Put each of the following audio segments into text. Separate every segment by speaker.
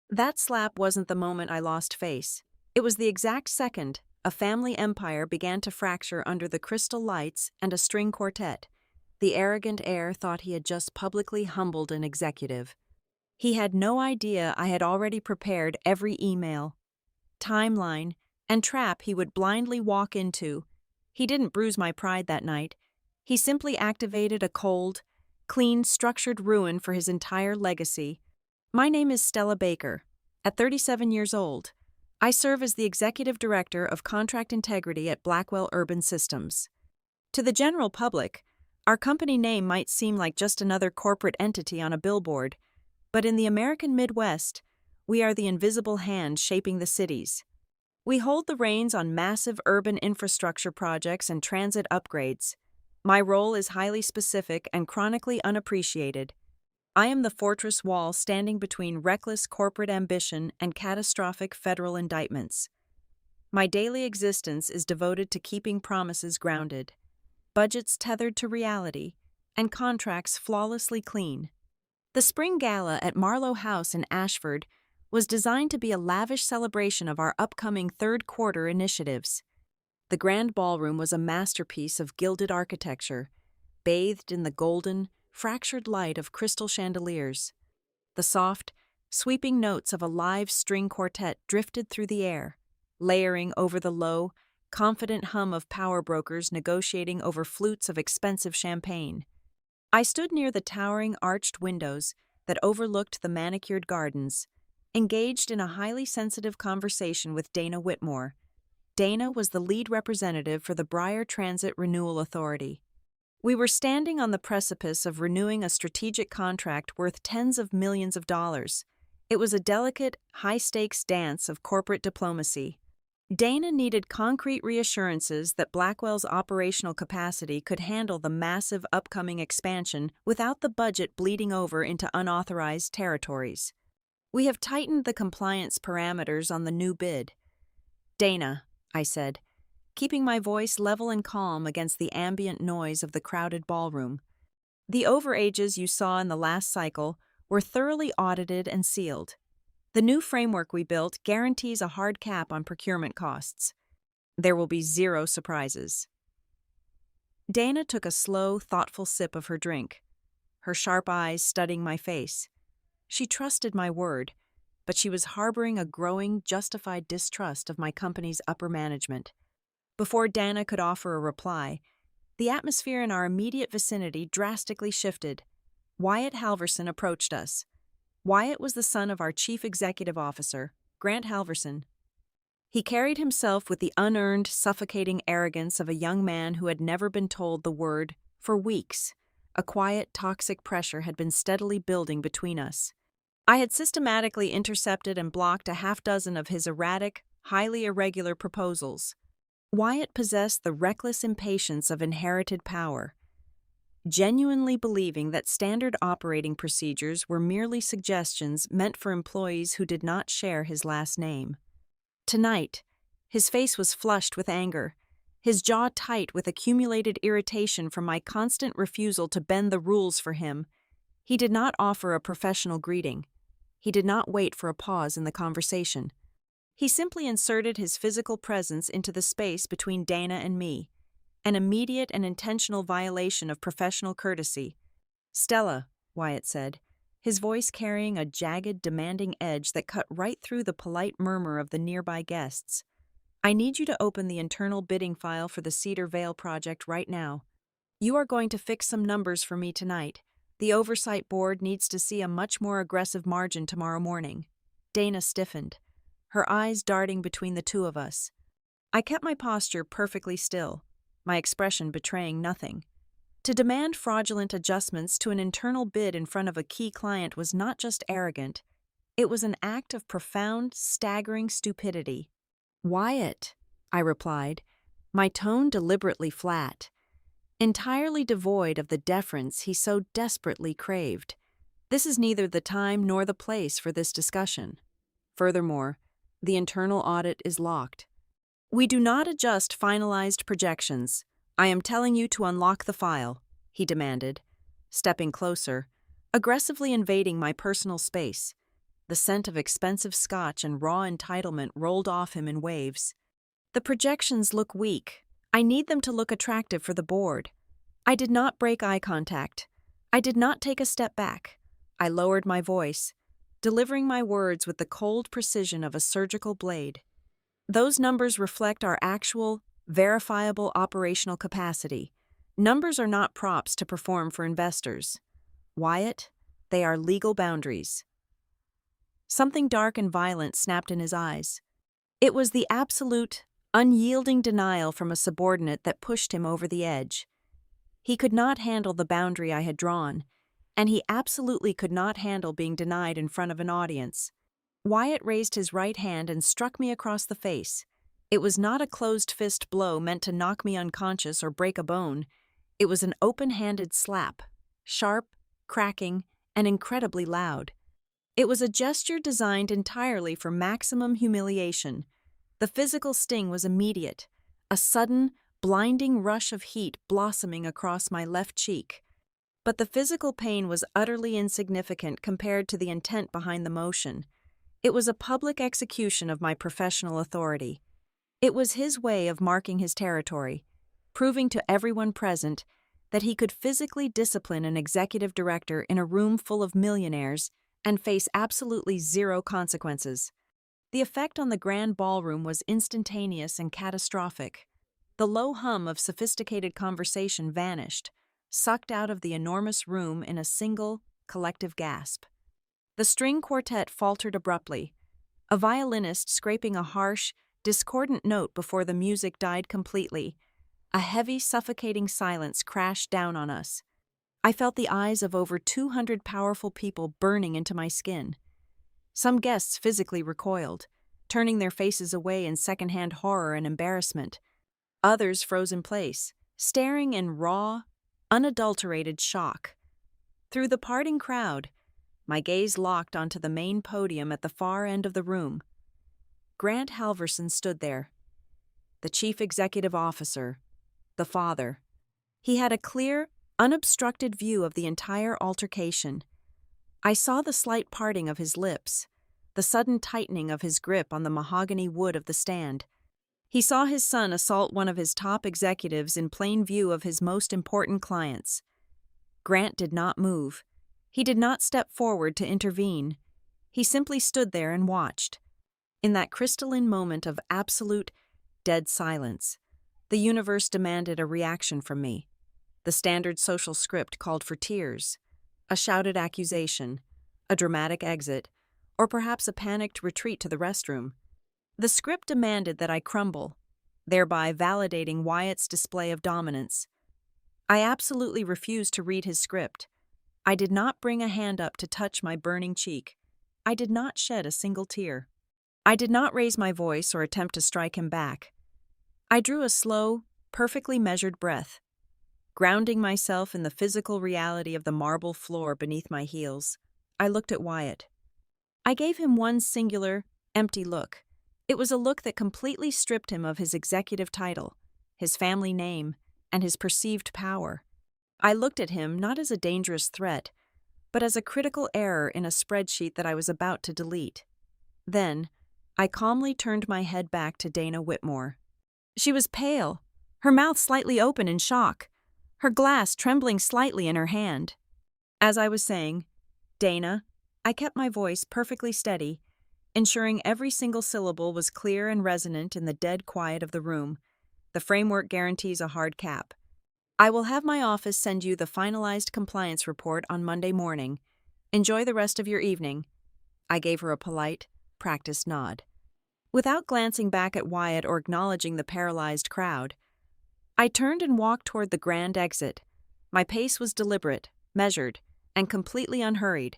Speaker 1: That slap wasn't the moment I lost face. It was the exact second a family empire began to fracture under the crystal lights and a string quartet. The arrogant heir thought he had just publicly humbled an executive. He had no idea I had already prepared every email, timeline, and trap he would blindly walk into. He didn't bruise my pride that night. He simply activated a cold, clean, structured ruin for his entire legacy. My name is Stella Baker. At 37 years old, I serve as the Executive Director of Contract Integrity at Blackwell Urban Systems. To the general public, our company name might seem like just another corporate entity on a billboard, but in the American Midwest, we are the invisible hand shaping the cities. We hold the reins on massive urban infrastructure projects and transit upgrades. My role is highly specific and chronically unappreciated. I am the fortress wall standing between reckless corporate ambition and catastrophic federal indictments. My daily existence is devoted to keeping promises grounded, budgets tethered to reality, and contracts flawlessly clean. The Spring Gala at Marlowe House in Ashford was designed to be a lavish celebration of our upcoming third-quarter initiatives. The grand ballroom was a masterpiece of gilded architecture, bathed in the golden, fractured light of crystal chandeliers. The soft, sweeping notes of a live string quartet drifted through the air, layering over the low, confident hum of power brokers negotiating over flutes of expensive champagne. I stood near the towering arched windows that overlooked the manicured gardens, engaged in a highly sensitive conversation with Dana Whitmore. Dana was the lead representative for the Briar Transit Renewal Authority. We were standing on the precipice of renewing a strategic contract worth tens of millions of dollars. It was a delicate, high-stakes dance of corporate diplomacy. Dana needed concrete reassurances that Blackwell's operational capacity could handle the massive upcoming expansion without the budget bleeding over into unauthorized territories. We have tightened the compliance parameters on the new bid. Dana, I said, keeping my voice level and calm against the ambient noise of the crowded ballroom. The overages you saw in the last cycle were thoroughly audited and sealed. The new framework we built guarantees a hard cap on procurement costs. There will be zero surprises. Dana took a slow, thoughtful sip of her drink, her sharp eyes studying my face. She trusted my word, but she was harboring a growing, justified distrust of my company's upper management. Before Dana could offer a reply, the atmosphere in our immediate vicinity drastically shifted. Wyatt Halverson approached us. Wyatt was the son of our chief executive officer, Grant Halverson. He carried himself with the unearned, suffocating arrogance of a young man who had never been told the word for weeks. A quiet, toxic pressure had been steadily building between us. I had systematically intercepted and blocked a half-dozen of his erratic, highly irregular proposals. Wyatt possessed the reckless impatience of inherited power, genuinely believing that standard operating procedures were merely suggestions meant for employees who did not share his last name. Tonight, his face was flushed with anger, his jaw tight with accumulated irritation from my constant refusal to bend the rules for him. He did not offer a professional greeting. He did not wait for a pause in the conversation. He simply inserted his physical presence into the space between Dana and me, an immediate and intentional violation of professional courtesy. "Stella," Wyatt said, his voice carrying a jagged, demanding edge that cut right through the polite murmur of the nearby guests. "I need you to open the internal bidding file for the Cedar Vale project right now. You are going to fix some numbers for me tonight. The oversight board needs to see a much more aggressive margin tomorrow morning." Dana stiffened, her eyes darting between the two of us. I kept my posture perfectly still, my expression betraying nothing. To demand fraudulent adjustments to an internal bid in front of a key client was not just arrogant, it was an act of profound, staggering stupidity. "Wyatt," I replied, my tone deliberately flat, entirely devoid of the deference he so desperately craved. "This is neither the time nor the place for this discussion. Furthermore, the internal audit is locked. We do not adjust finalized projections. I am telling you to unlock the file," he demanded, stepping closer, aggressively invading my personal space. The scent of expensive scotch and raw entitlement rolled off him in waves. The projections look weak. I need them to look attractive for the board. I did not break eye contact. I did not take a step back. I lowered my voice, delivering my words with the cold precision of a surgical blade. Those numbers reflect our actual, verifiable operational capacity. Numbers are not props to perform for investors. Wyatt, they are legal boundaries. Something dark and violent snapped in his eyes. It was the absolute, unyielding denial from a subordinate that pushed him over the edge. He could not handle the boundary I had drawn, and he absolutely could not handle being denied in front of an audience. Wyatt raised his right hand and struck me across the face. It was not a closed-fist blow meant to knock me unconscious or break a bone. It was an open-handed slap, sharp, cracking, and incredibly loud. It was a gesture designed entirely for maximum humiliation. The physical sting was immediate, a sudden, blinding rush of heat blossoming across my left cheek. But the physical pain was utterly insignificant compared to the intent behind the motion. It was a public execution of my professional authority. It was his way of marking his territory, proving to everyone present that he could physically discipline an executive director in a room full of millionaires and face absolutely zero consequences. The effect on the grand ballroom was instantaneous and catastrophic. The low hum of sophisticated conversation vanished, sucked out of the enormous room in a single, collective gasp. The string quartet faltered abruptly, a violinist scraping a harsh, discordant note before the music died completely. A heavy, suffocating silence crashed down on us. I felt the eyes of over 200 powerful people burning into my skin. Some guests physically recoiled, turning their faces away in secondhand horror and embarrassment. Others froze in place, staring in raw, unadulterated shock. Through the parting crowd, my gaze locked onto the main podium at the far end of the room. Grant Halverson stood there, the chief executive officer, the father. He had a clear, unobstructed view of the entire altercation. I saw the slight parting of his lips, the sudden tightening of his grip on the mahogany wood of the stand. He saw his son assault one of his top executives in plain view of his most important clients. Grant did not move. He did not step forward to intervene. He simply stood there and watched. In that crystalline moment of absolute, dead silence, the universe demanded a reaction from me. The standard social script called for tears, a shouted accusation, a dramatic exit, or perhaps a panicked retreat to the restroom. The script demanded that I crumble, thereby validating Wyatt's display of dominance. I absolutely refused to read his script. I did not bring a hand up to touch my burning cheek. I did not shed a single tear. I did not raise my voice or attempt to strike him back. I drew a slow, perfectly measured breath, grounding myself in the physical reality of the marble floor beneath my heels. I looked at Wyatt. I gave him one singular, empty look. It was a look that completely stripped him of his executive title, his family name, and his perceived power. I looked at him not as a dangerous threat, but as a critical error in a spreadsheet that I was about to delete. Then, I calmly turned my head back to Dana Whitmore. She was pale, her mouth slightly open in shock, her glass trembling slightly in her hand. As I was saying, "Dana," I kept my voice perfectly steady, ensuring every single syllable was clear and resonant in the dead quiet of the room. The framework guarantees a hard cap. I will have my office send you the finalized compliance report on Monday morning. Enjoy the rest of your evening. I gave her a polite, practiced nod. Without glancing back at Wyatt or acknowledging the paralyzed crowd, I turned and walked toward the grand exit. My pace was deliberate, measured, and completely unhurried.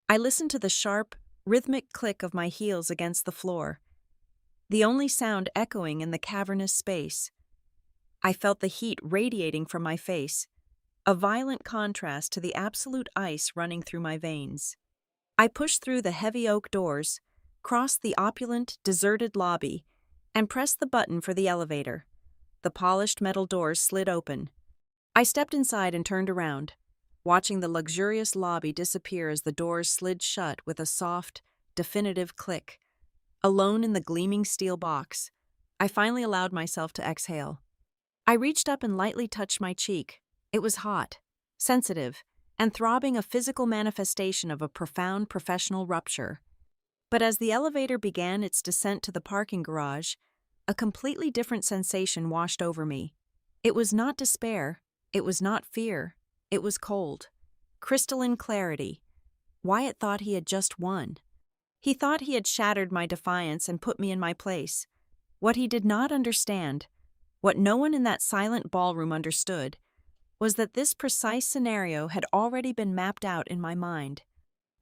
Speaker 1: I listened to the sharp, rhythmic click of my heels against the floor, the only sound echoing in the cavernous space. I felt the heat radiating from my face, a violent contrast to the absolute ice running through my veins. I pushed through the heavy oak doors, crossed the opulent, deserted lobby, and pressed the button for the elevator. The polished metal doors slid open. I stepped inside and turned around, watching the luxurious lobby disappear as the doors slid shut with a soft, definitive click. Alone in the gleaming steel box, I finally allowed myself to exhale. I reached up and lightly touched my cheek. It was hot, sensitive, and throbbing, a physical manifestation of a profound professional rupture. But as the elevator began its descent to the parking garage, a completely different sensation washed over me. It was not despair, it was not fear, it was cold, crystalline clarity. Wyatt thought he had just won. He thought he had shattered my defiance and put me in my place. What he did not understand, what no one in that silent ballroom understood, was that this precise scenario had already been mapped out in my mind.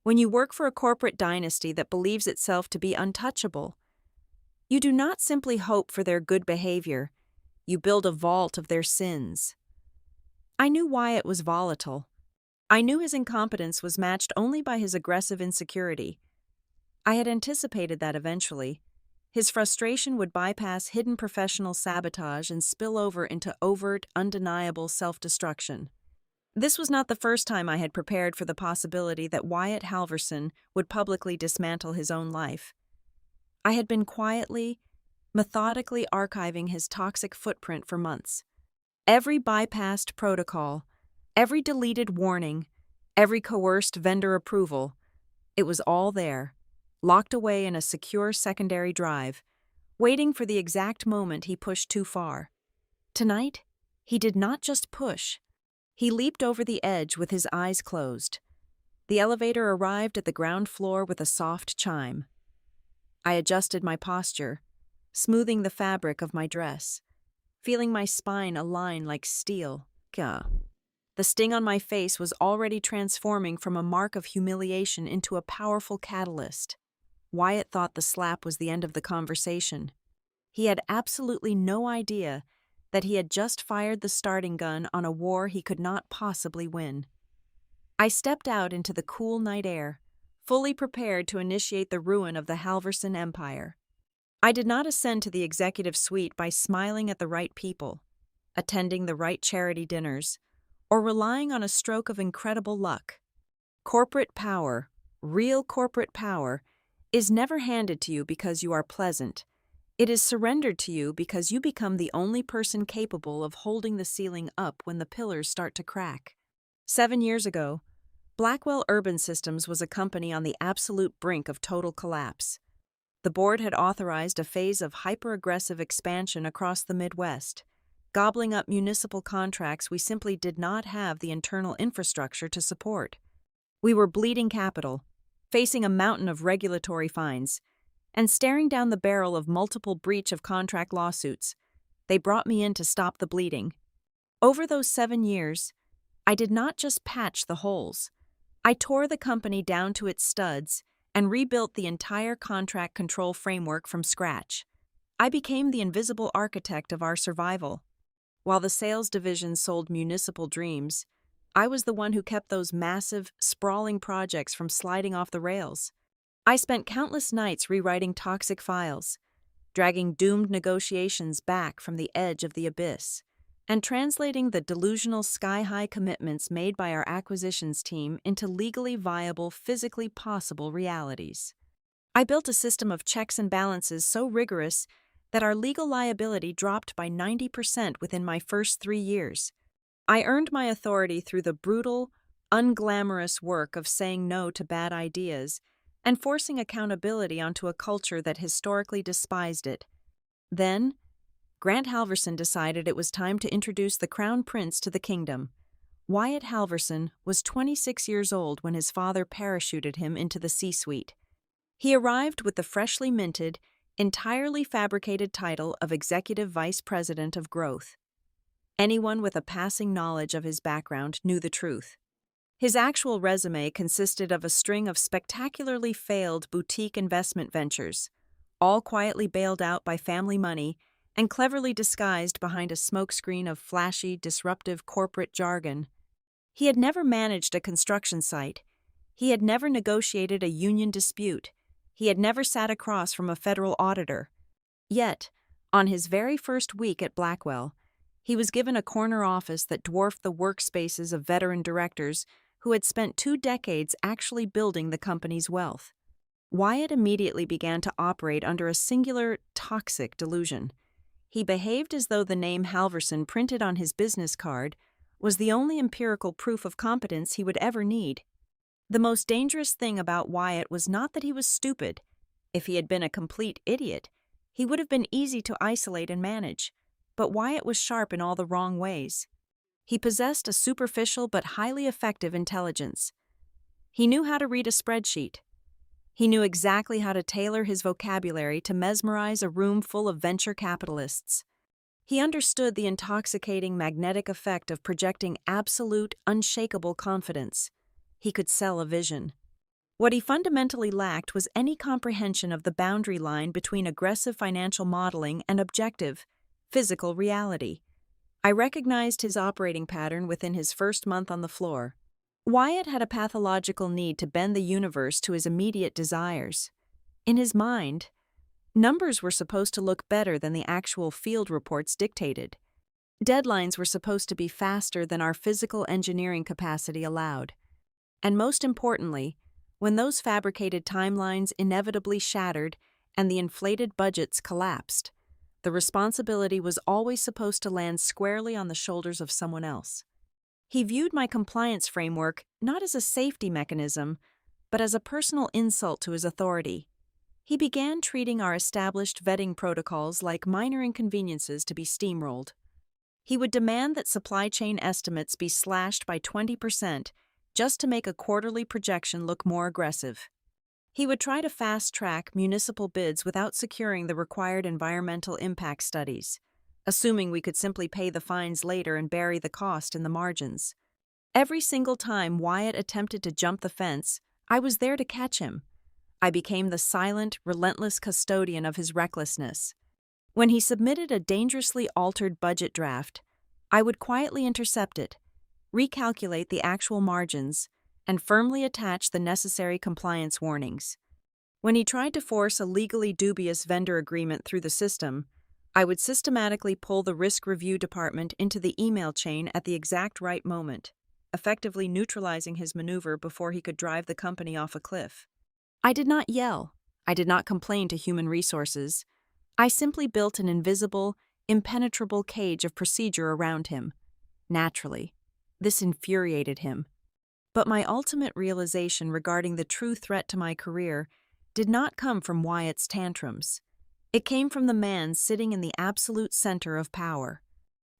Speaker 1: When you work for a corporate dynasty that believes itself to be untouchable, you do not simply hope for their good behavior, you build a vault of their sins. I knew Wyatt was volatile. I knew his incompetence was matched only by his aggressive insecurity. I had anticipated that eventually, his frustration would bypass hidden professional sabotage and spill over into overt, undeniable self-destruction. This was not the first time I had prepared for the possibility that Wyatt Halverson would publicly dismantle his own life. I had been quietly, methodically archiving his toxic footprint for months. Every bypassed protocol, every deleted warning, every coerced vendor approval, it was all there, locked away in a secure secondary drive, waiting for the exact moment he pushed too far. Tonight, he did not just push. He leaped over the edge with his eyes closed. The elevator arrived at the ground floor with a soft chime. I adjusted my posture, smoothing the fabric of my dress, feeling my spine align like steel. Gah. The sting on my face was already transforming from a mark of humiliation into a powerful catalyst. Wyatt thought the slap was the end of the conversation. He had absolutely no idea that he had just fired the starting gun on a war he could not possibly win. I stepped out into the cool night air, fully prepared to initiate the ruin of the Halverson empire. I did not ascend to the executive suite by smiling at the right people, attending the right charity dinners, or relying on a stroke of incredible luck. Corporate power, real corporate power, is never handed to you because you are pleasant. It is surrendered to you because you become the only person capable of holding the ceiling up when the pillars start to crack. 7 years ago, Blackwell Urban Systems was a company on the absolute brink of total collapse. The board had authorized a phase of hyper-aggressive expansion across the Midwest, gobbling up municipal contracts we simply did not have the internal infrastructure to support. We were bleeding capital, facing a mountain of regulatory fines, and staring down the barrel of multiple breach of contract lawsuits. They brought me in to stop the bleeding. Over those 7 years, I did not just patch the holes. I tore the company down to its studs and rebuilt the entire contract control framework from scratch. I became the invisible architect of our survival. While the sales division sold municipal dreams, I was the one who kept those massive, sprawling projects from sliding off the rails. I spent countless nights rewriting toxic files, dragging doomed negotiations back from the edge of the abyss, and translating the delusional sky-high commitments made by our acquisitions team into legally viable, physically possible realities. I built a system of checks and balances so rigorous that our legal liability dropped by 90% within my first 3 years. I earned my authority through the brutal, unglamorous work of saying no to bad ideas and forcing accountability onto a culture that historically despised it. Then, Grant Halverson decided it was time to introduce the Crown Prince to the kingdom. Wyatt Halverson was 26 years old when his father parachuted him into the C-suite. He arrived with the freshly minted, entirely fabricated title of Executive Vice President of Growth. Anyone with a passing knowledge of his background knew the truth. His actual resume consisted of a string of spectacularly failed boutique investment ventures, all quietly bailed out by family money and cleverly disguised behind a smokescreen of flashy, disruptive corporate jargon. He had never managed a construction site. He had never negotiated a union dispute. He had never sat across from a federal auditor. Yet, on his very first week at Blackwell, he was given a corner office that dwarfed the workspaces of veteran directors who had spent 2 decades actually building the company's wealth. Wyatt immediately began to operate under a singular, toxic delusion. He behaved as though the name Halverson printed on his business card was the only empirical proof of competence he would ever need. The most dangerous thing about Wyatt was not that he was stupid. If he had been a complete idiot, he would have been easy to isolate and manage. But Wyatt was sharp in all the wrong ways. He possessed a superficial but highly effective intelligence. He knew how to read a spreadsheet. He knew exactly how to tailor his vocabulary to mesmerize a room full of venture capitalists. He understood the intoxicating magnetic effect of projecting absolute, unshakable confidence. He could sell a vision. What he fundamentally lacked was any comprehension of the boundary line between aggressive financial modeling and objective, physical reality. I recognized his operating pattern within his first month on the floor. Wyatt had a pathological need to bend the universe to his immediate desires. In his mind, numbers were supposed to look better than the actual field reports dictated. Deadlines were supposed to be faster than our physical engineering capacity allowed. And most importantly, when those fabricated timelines inevitably shattered and the inflated budgets collapsed, the responsibility was always supposed to land squarely on the shoulders of someone else. He viewed my compliance framework not as a safety mechanism, but as a personal insult to his authority. He began treating our established vetting protocols like minor inconveniences to be steamrolled. He would demand that supply chain estimates be slashed by 20% just to make a quarterly projection look more aggressive. He would try to fast-track municipal bids without securing the required environmental impact studies, assuming we could simply pay the fines later and bury the cost in the margins. Every single time Wyatt attempted to jump the fence, I was there to catch him. I became the silent, relentless custodian of his recklessness. When he submitted a dangerously altered budget draft, I would quietly intercept it, recalculate the actual margins, and firmly attach the necessary compliance warnings. When he tried to force a legally dubious vendor agreement through the system, I would systematically pull the risk review department into the email chain at the exact right moment, effectively neutralizing his maneuver before he could drive the company off a cliff. I did not yell. I did not complain to human resources. I simply built an invisible, impenetrable cage of procedure around him. Naturally, this infuriated him. But my ultimate realization regarding the true threat to my career did not come from Wyatt's tantrums. It came from the man sitting in the absolute center of power.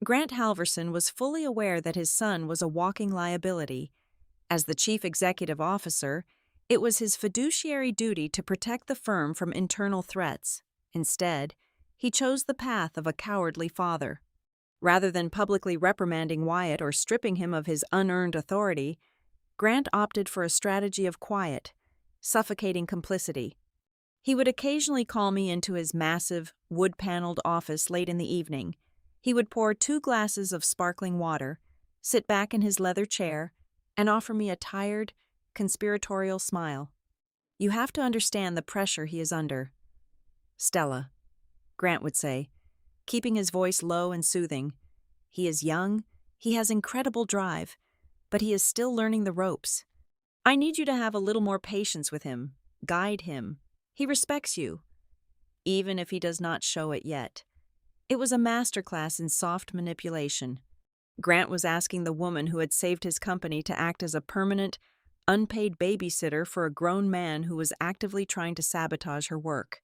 Speaker 1: Grant Halverson was fully aware that his son was a walking liability. As the chief executive officer, it was his fiduciary duty to protect the firm from internal threats. Instead, he chose the path of a cowardly father. Rather than publicly reprimanding Wyatt or stripping him of his unearned authority, Grant opted for a strategy of quiet, suffocating complicity. He would occasionally call me into his massive, wood-paneled office late in the evening. He would pour 2 glasses of sparkling water, sit back in his leather chair, and offer me a tired, conspiratorial smile. "You have to understand the pressure he is under, Stella," Grant would say, keeping his voice low and soothing. "He is young, he has incredible drive, but he is still learning the ropes. I need you to have a little more patience with him, guide him. He respects you, even if he does not show it yet." It was a masterclass in soft manipulation. Grant was asking the woman who had saved his company to act as a permanent, unpaid babysitter for a grown man who was actively trying to sabotage her work.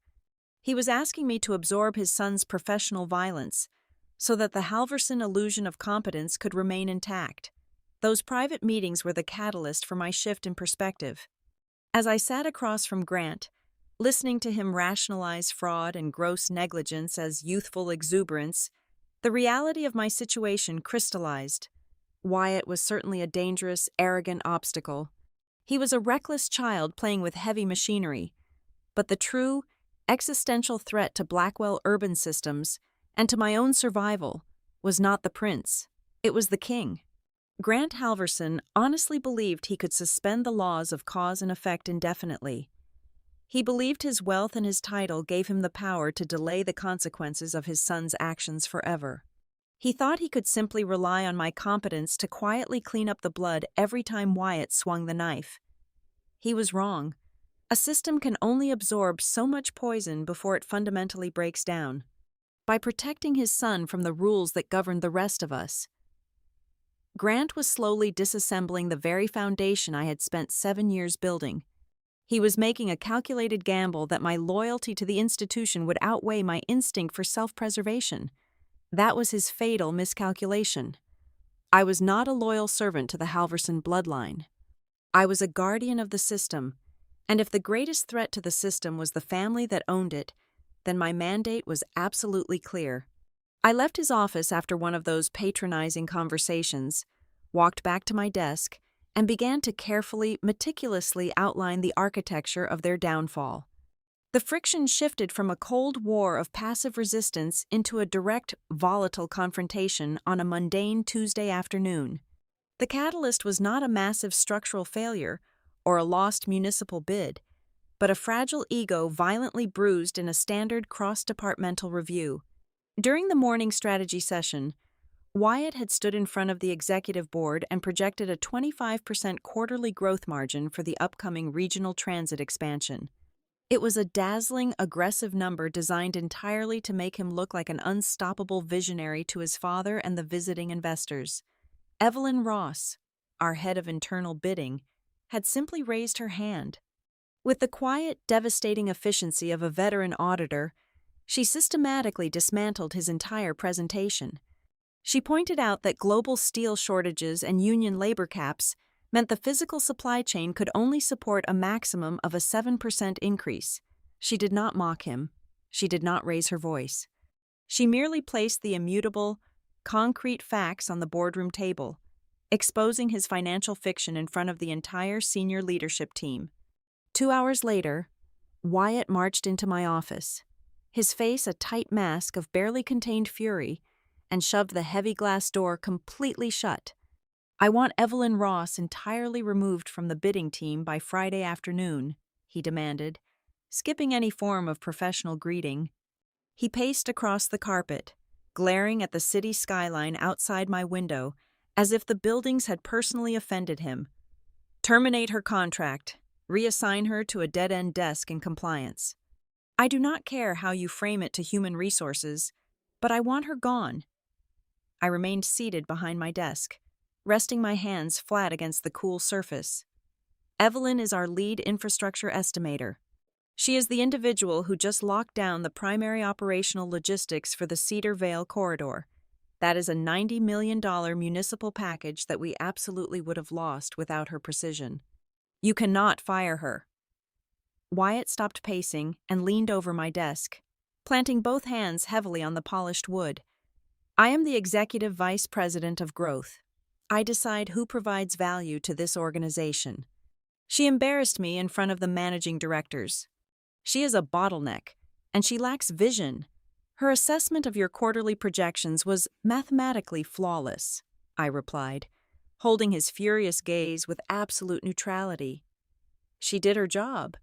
Speaker 1: He was asking me to absorb his son's professional violence so that the Halverson illusion of competence could remain intact. Those private meetings were the catalyst for my shift in perspective. As I sat across from Grant, listening to him rationalize fraud and gross negligence as youthful exuberance, the reality of my situation crystallized. Wyatt was certainly a dangerous, arrogant obstacle. He was a reckless child playing with heavy machinery. But the true, existential threat to Blackwell urban systems and to my own survival was not the prince. It was the king. Grant Halverson honestly believed he could suspend the laws of cause and effect indefinitely. He believed his wealth and his title gave him the power to delay the consequences of his son's actions forever. He thought he could simply rely on my competence to quietly clean up the blood every time Wyatt swung the knife. He was wrong. A system can only absorb so much poison before it fundamentally breaks down. By protecting his son from the rules that governed the rest of us, Grant was slowly disassembling the very foundation I had spent 7 years building. He was making a calculated gamble that my loyalty to the institution would outweigh my instinct for self-preservation. That was his fatal miscalculation. I was not a loyal servant to the Halverson bloodline. I was a guardian of the system, and if the greatest threat to the system was the family that owned it, then my mandate was absolutely clear. I left his office after one of those patronizing conversations, walked back to my desk, and began to carefully, meticulously outline the architecture of their downfall. The friction shifted from a cold war of passive resistance into a direct, volatile confrontation on a mundane Tuesday afternoon. The catalyst was not a massive structural failure or a lost municipal bid, but a fragile ego violently bruised in a standard cross-departmental review. During the morning strategy session, Wyatt had stood in front of the executive board and projected a 25% quarterly growth margin for the upcoming regional transit expansion. It was a dazzling, aggressive number designed entirely to make him look like an unstoppable visionary to his father and the visiting investors. Evelyn Ross, our head of internal bidding, had simply raised her hand. With the quiet, devastating efficiency of a veteran auditor, she systematically dismantled his entire presentation. She pointed out that global steel shortages and union labor caps meant the physical supply chain could only support a maximum of a 7% increase. She did not mock him. She did not raise her voice. She merely placed the immutable, concrete facts on the boardroom table, exposing his financial fiction in front of the entire senior leadership team. 2 hours later, Wyatt marched into my office, his face a tight mask of barely contained fury, and shoved the heavy glass door completely shut. "I want Evelyn Ross entirely removed from the bidding team by Friday afternoon," he demanded, skipping any form of professional greeting. He paced across the carpet, glaring at the city skyline outside my window as if the buildings had personally offended him. "Terminate her contract. Reassign her to a dead-end desk in compliance. I do not care how you frame it to human resources, but I want her gone." I remained seated behind my desk, resting my hands flat against the cool surface. Evelyn is our lead infrastructure estimator. She is the individual who just locked down the primary operational logistics for the Cedar Vale corridor. That is a $90 million municipal package that we absolutely would have lost without her precision. You cannot fire her. Wyatt stopped pacing and leaned over my desk, planting both hands heavily on the polished wood. "I am the executive vice president of growth. I decide who provides value to this organization." She embarrassed me in front of the managing directors. "She is a bottleneck, and she lacks vision. Her assessment of your quarterly projections was mathematically flawless," I replied, holding his furious gaze with absolute neutrality. "She did her job.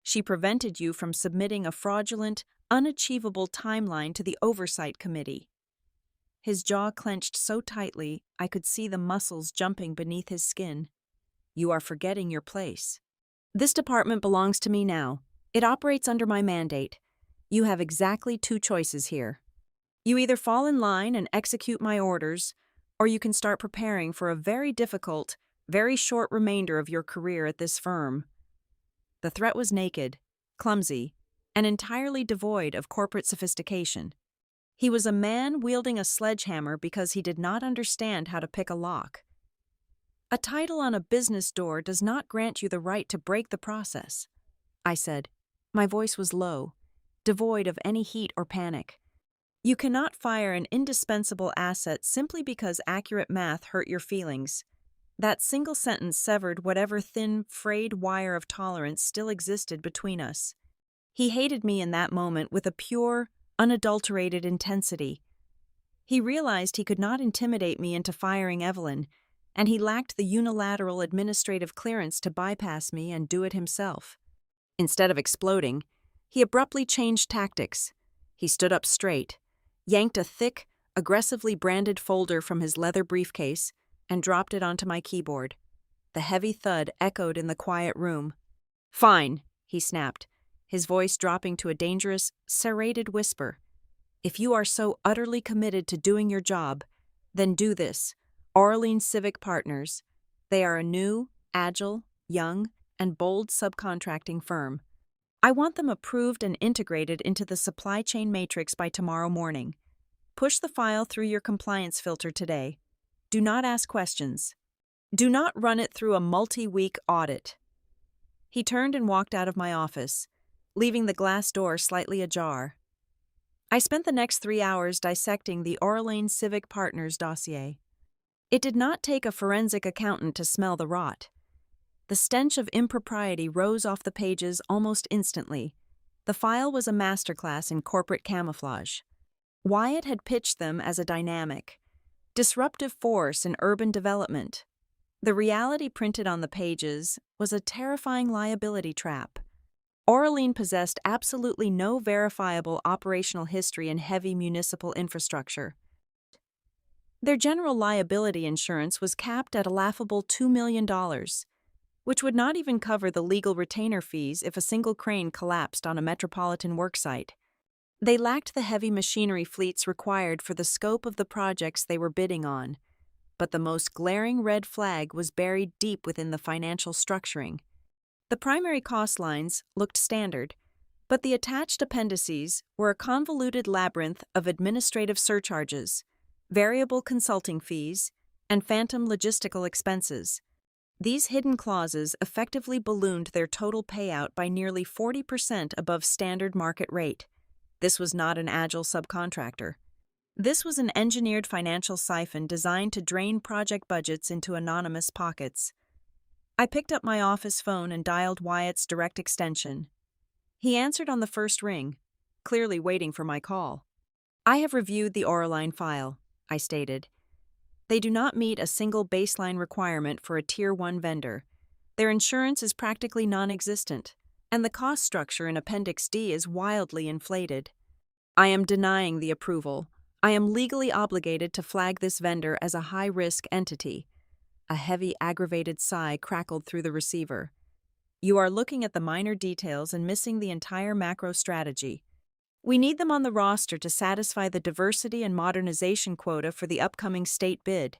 Speaker 1: She prevented you from submitting a fraudulent, unachievable timeline to the Oversight Committee." His jaw clenched so tightly I could see the muscles jumping beneath his skin. "You are forgetting your place. This department belongs to me now. It operates under my mandate. You have exactly 2 choices here. You either fall in line and execute my orders, or you can start preparing for a very difficult, very short remainder of your career at this firm." The threat was naked, clumsy, and entirely devoid of corporate sophistication. He was a man wielding a sledgehammer because he did not understand how to pick a lock. "A title on a business door does not grant you the right to break the process," I said. My voice was low, devoid of any heat or panic. "You cannot fire an indispensable asset simply because accurate math hurt your feelings." That single sentence severed whatever thin, frayed wire of tolerance still existed between us. He hated me in that moment with a pure, unadulterated intensity. He realized he could not intimidate me into firing Evelyn, and he lacked the unilateral administrative clearance to bypass me and do it himself. Instead of exploding, he abruptly changed tactics. He stood up straight, yanked a thick, aggressively branded folder from his leather briefcase, and dropped it onto my keyboard. The heavy thud echoed in the quiet room. "Fine," he snapped, his voice dropping to a dangerous, serrated whisper. If you are so utterly committed to doing your job, then do this. Orleans Civic Partners. They are a new, agile, young, and bold subcontracting firm. I want them approved and integrated into the supply chain matrix by tomorrow morning. Push the file through your compliance filter today. Do not ask questions. Do not run it through a multi-week audit. He turned and walked out of my office, leaving the glass door slightly ajar. I spent the next 3 hours dissecting the Orleans Civic Partners dossier. It did not take a forensic accountant to smell the rot. The stench of impropriety rose off the pages almost instantly. The file was a masterclass in corporate camouflage. Wyatt had pitched them as a dynamic, disruptive force in urban development. The reality printed on the pages was a terrifying liability trap. Orleans possessed absolutely no verifiable operational history in heavy municipal infrastructure. Their general liability insurance was capped at a laughable $2 million, which would not even cover the legal retainer fees if a single crane collapsed on a metropolitan worksite. They lacked the heavy machinery fleets required for the scope of the projects they were bidding on, but the most glaring red flag was buried deep within the financial structuring. The primary cost lines looked standard, but the attached appendices were a convoluted labyrinth of administrative surcharges, variable consulting fees, and phantom logistical expenses. These hidden clauses effectively ballooned their total payout by nearly 40% above standard market rate. This was not an agile subcontractor. This was an engineered financial siphon designed to drain project budgets into anonymous pockets. I picked up my office phone and dialed Wyatt's direct extension. He answered on the first ring, clearly waiting for my call. I have reviewed the Orleans file, I stated. They do not meet a single baseline requirement for a Tier 1 vendor. Their insurance is practically non-existent, and the cost structure in Appendix D is wildly inflated. I am denying the approval. I am legally obligated to flag this vendor as a high-risk entity. A heavy, aggravated sigh crackled through the receiver. You are looking at the minor details and missing the entire macro strategy. We need them on the roster to satisfy the diversity and modernization quota for the upcoming state bid.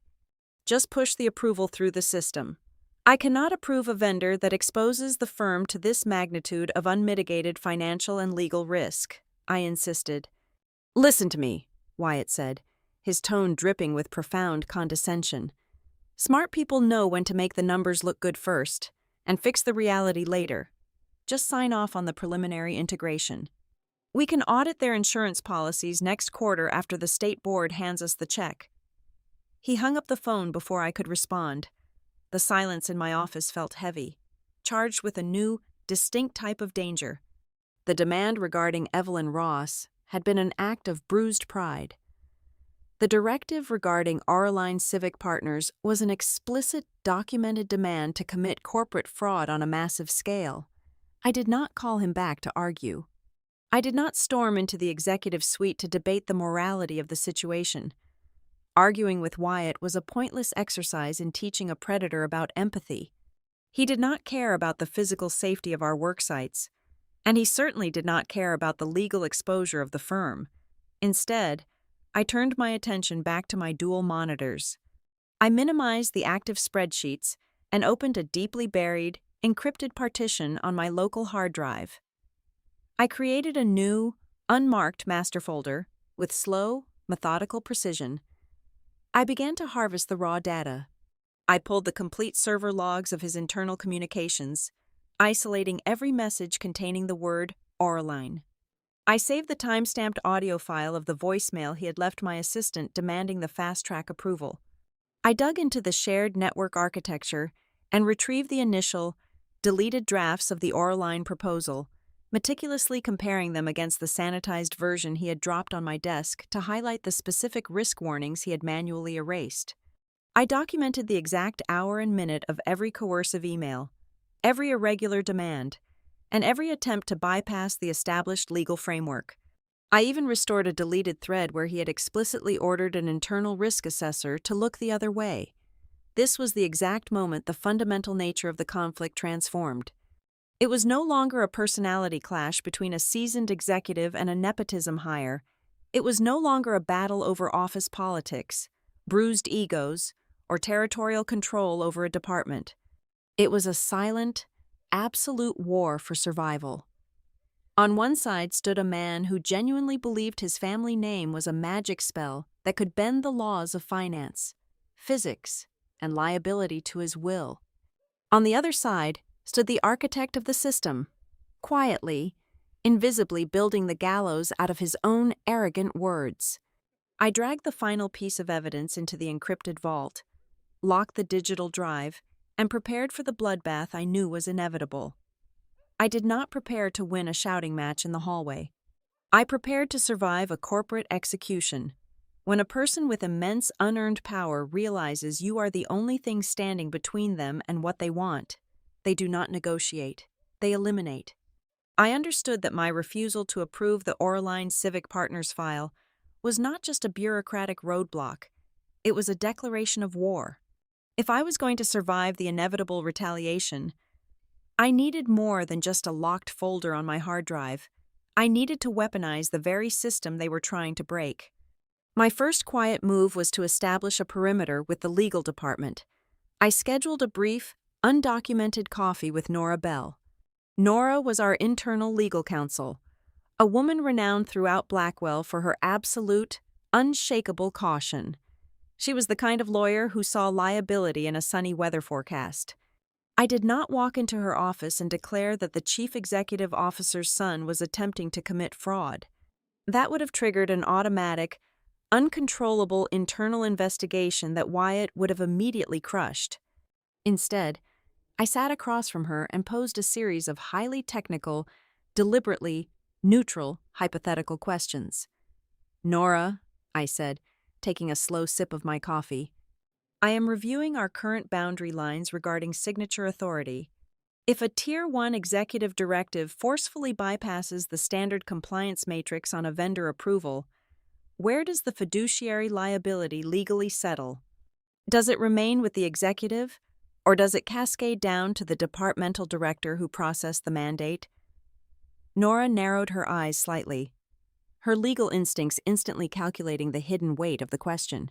Speaker 1: Just push the approval through the system. I cannot approve a vendor that exposes the firm to this magnitude of unmitigated financial and legal risk, I insisted. Listen to me, Wyatt said, his tone dripping with profound condescension. Smart people know when to make the numbers look good first, and fix the reality later. Just sign off on the preliminary integration. We can audit their insurance policies next quarter after the state board hands us the check. He hung up the phone before I could respond. The silence in my office felt heavy, charged with a new, distinct type of danger. The demand regarding Evelyn Ross had been an act of bruised pride. The directive regarding Orleans Civic Partners was an explicit, documented demand to commit corporate fraud on a massive scale. I did not call him back to argue. I did not storm into the executive suite to debate the morality of the situation. Arguing with Wyatt was a pointless exercise in teaching a predator about empathy. He did not care about the physical safety of our work sites, and he certainly did not care about the legal exposure of the firm. Instead, I turned my attention back to my dual monitors. I minimized the active spreadsheets and opened a deeply buried, encrypted partition on my local hard drive. I created a new, unmarked master folder with slow, methodical precision. I began to harvest the raw data. I pulled the complete server logs of his internal communications, isolating every message containing the word Orleans. I saved the time-stamped audio file of the voicemail he had left my assistant demanding the fast-track approval. I dug into the shared network architecture and retrieved the initial, deleted drafts of the Orleans proposal, meticulously comparing them against the sanitized version he had dropped on my desk to highlight the specific risk warnings he had manually erased. I documented the exact hour and minute of every coercive email, every irregular demand, and every attempt to bypass the established legal framework. I even restored a deleted thread where he had explicitly ordered an internal risk assessor to look the other way. This was the exact moment the fundamental nature of the conflict transformed. It was no longer a personality clash between a seasoned executive and a nepotism hire. It was no longer a battle over office politics, bruised egos, or territorial control over a department. It was a silent, absolute war for survival. On one side stood a man who genuinely believed his family name was a magic spell that could bend the laws of finance, physics, and liability to his will. On the other side stood the architect of the system, quietly, invisibly building the gallows out of his own arrogant words. I dragged the final piece of evidence into the encrypted vault, locked the digital drive, and prepared for the bloodbath I knew was inevitable. I did not prepare to win a shouting match in the hallway. I prepared to survive a corporate execution. When a person with immense unearned power realizes you are the only thing standing between them and what they want, they do not negotiate. They eliminate. I understood that my refusal to approve the Oraline Civic Partners file was not just a bureaucratic roadblock. It was a declaration of war. If I was going to survive the inevitable retaliation, I needed more than just a locked folder on my hard drive. I needed to weaponize the very system they were trying to break. My first quiet move was to establish a perimeter with the legal department. I scheduled a brief, undocumented coffee with Nora Bell. Nora was our internal legal counsel, a woman renowned throughout Blackwell for her absolute, unshakable caution. She was the kind of lawyer who saw liability in a sunny weather forecast. I did not walk into her office and declare that the chief executive officer's son was attempting to commit fraud. That would have triggered an automatic, uncontrollable internal investigation that Wyatt would have immediately crushed. Instead, I sat across from her and posed a series of highly technical, deliberately neutral hypothetical questions. "Nora," I said, taking a slow sip of my coffee, "I am reviewing our current boundary lines regarding signature authority. If a Tier 1 executive directive forcefully bypasses the standard compliance matrix on a vendor approval, where does the fiduciary liability legally settle? Does it remain with the executive, or does it cascade down to the departmental director who processed the mandate?" Nora narrowed her eyes slightly, her legal instincts instantly calculating the hidden weight of the question.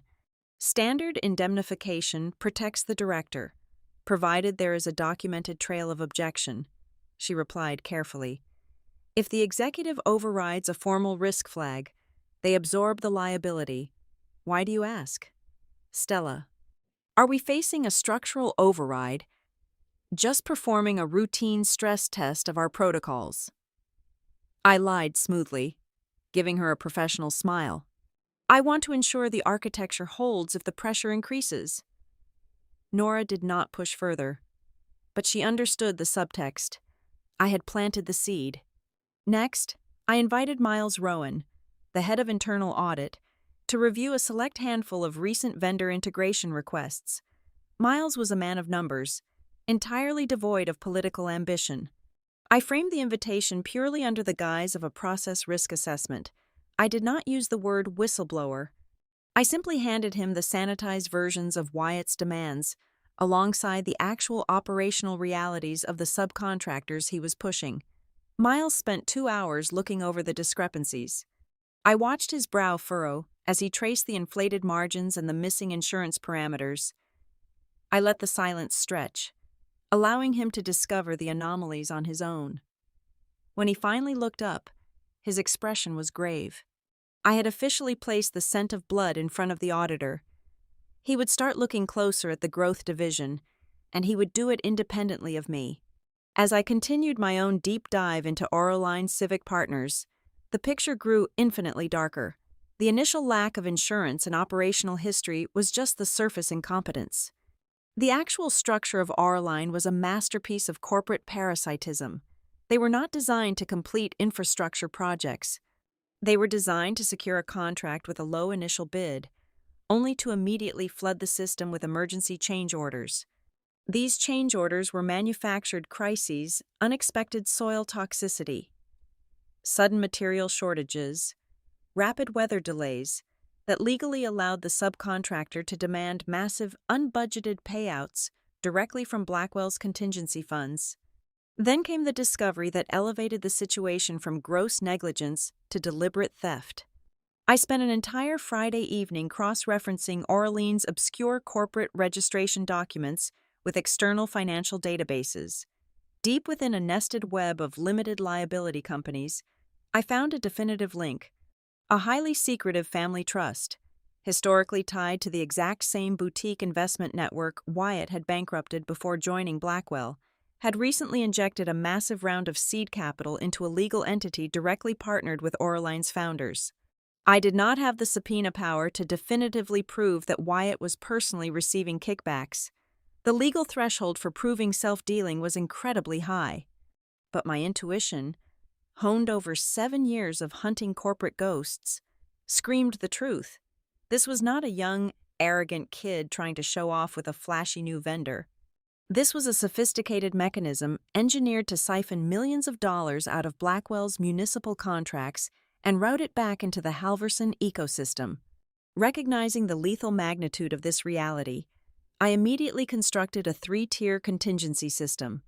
Speaker 1: "Standard indemnification protects the director, provided there is a documented trail of objection," she replied carefully. "If the executive overrides a formal risk flag, they absorb the liability. Why do you ask?" "Stella, are we facing a structural override, just performing a routine stress test of our protocols?" I lied smoothly, giving her a professional smile. "I want to ensure the architecture holds if the pressure increases." Nora did not push further, but she understood the subtext. I had planted the seed. Next, I invited Miles Rowan, the head of internal audit, to review a select handful of recent vendor integration requests. Miles was a man of numbers, entirely devoid of political ambition. I framed the invitation purely under the guise of a process risk assessment. I did not use the word whistleblower. I simply handed him the sanitized versions of Wyatt's demands, alongside the actual operational realities of the subcontractors he was pushing. Miles spent 2 hours looking over the discrepancies. I watched his brow furrow as he traced the inflated margins and the missing insurance parameters. I let the silence stretch, allowing him to discover the anomalies on his own. When he finally looked up, his expression was grave. I had officially placed the scent of blood in front of the auditor. He would start looking closer at the growth division, and he would do it independently of me. As I continued my own deep dive into Oraline Civic Partners, the picture grew infinitely darker. The initial lack of insurance and operational history was just the surface incompetence. The actual structure of Oraline was a masterpiece of corporate parasitism. They were not designed to complete infrastructure projects. They were designed to secure a contract with a low initial bid, only to immediately flood the system with emergency change orders. These change orders were manufactured crises, unexpected soil toxicity, sudden material shortages, rapid weather delays that legally allowed the subcontractor to demand massive, unbudgeted payouts directly from Blackwell's contingency funds. Then came the discovery that elevated the situation from gross negligence to deliberate theft. I spent an entire Friday evening cross-referencing Orleans' obscure corporate registration documents with external financial databases. Deep within a nested web of limited liability companies, I found a definitive link: a highly secretive family trust, historically tied to the exact same boutique investment network Wyatt had bankrupted before joining Blackwell, had recently injected a massive round of seed capital into a legal entity directly partnered with Oraline's founders. I did not have the subpoena power to definitively prove that Wyatt was personally receiving kickbacks. The legal threshold for proving self-dealing was incredibly high. But my intuition, honed over 7 years of hunting corporate ghosts, screamed the truth. This was not a young, arrogant kid trying to show off with a flashy new vendor. This was a sophisticated mechanism engineered to siphon millions of dollars out of Blackwell's municipal contracts and route it back into the Halverson ecosystem. Recognizing the lethal magnitude of this reality, I immediately constructed a 3-tier contingency system.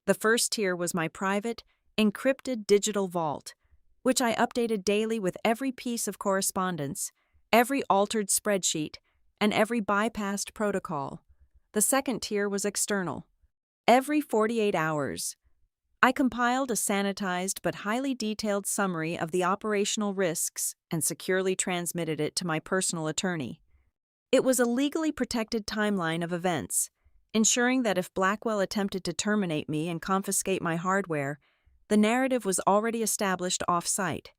Speaker 1: The first tier was my private, encrypted digital vault, which I updated daily with every piece of correspondence, every altered spreadsheet, and every bypassed protocol. The second tier was external. Every 48 hours, I compiled a sanitized but highly detailed summary of the operational risks and securely transmitted it to my personal attorney. It was a legally protected timeline of events, ensuring that if Blackwell attempted to terminate me and confiscate my hardware, the narrative was already established off-site.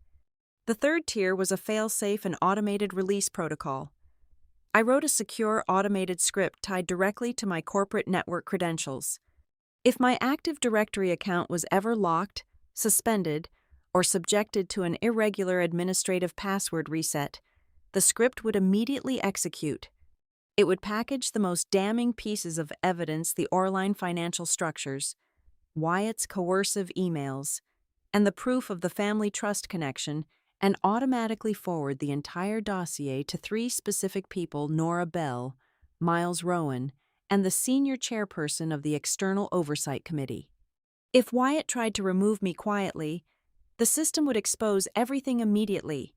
Speaker 1: The third tier was a fail-safe and automated release protocol. I wrote a secure automated script tied directly to my corporate network credentials. If my Active Directory account was ever locked, suspended, or subjected to an irregular administrative password reset, the script would immediately execute. It would package the most damning pieces of evidence: the Orline financial structures, Wyatt's coercive emails, and the proof of the family trust connection, and automatically forward the entire dossier to 3 specific people: Nora Bell, Miles Rowan, and the senior chairperson of the External Oversight Committee. If Wyatt tried to remove me quietly, the system would expose everything immediately.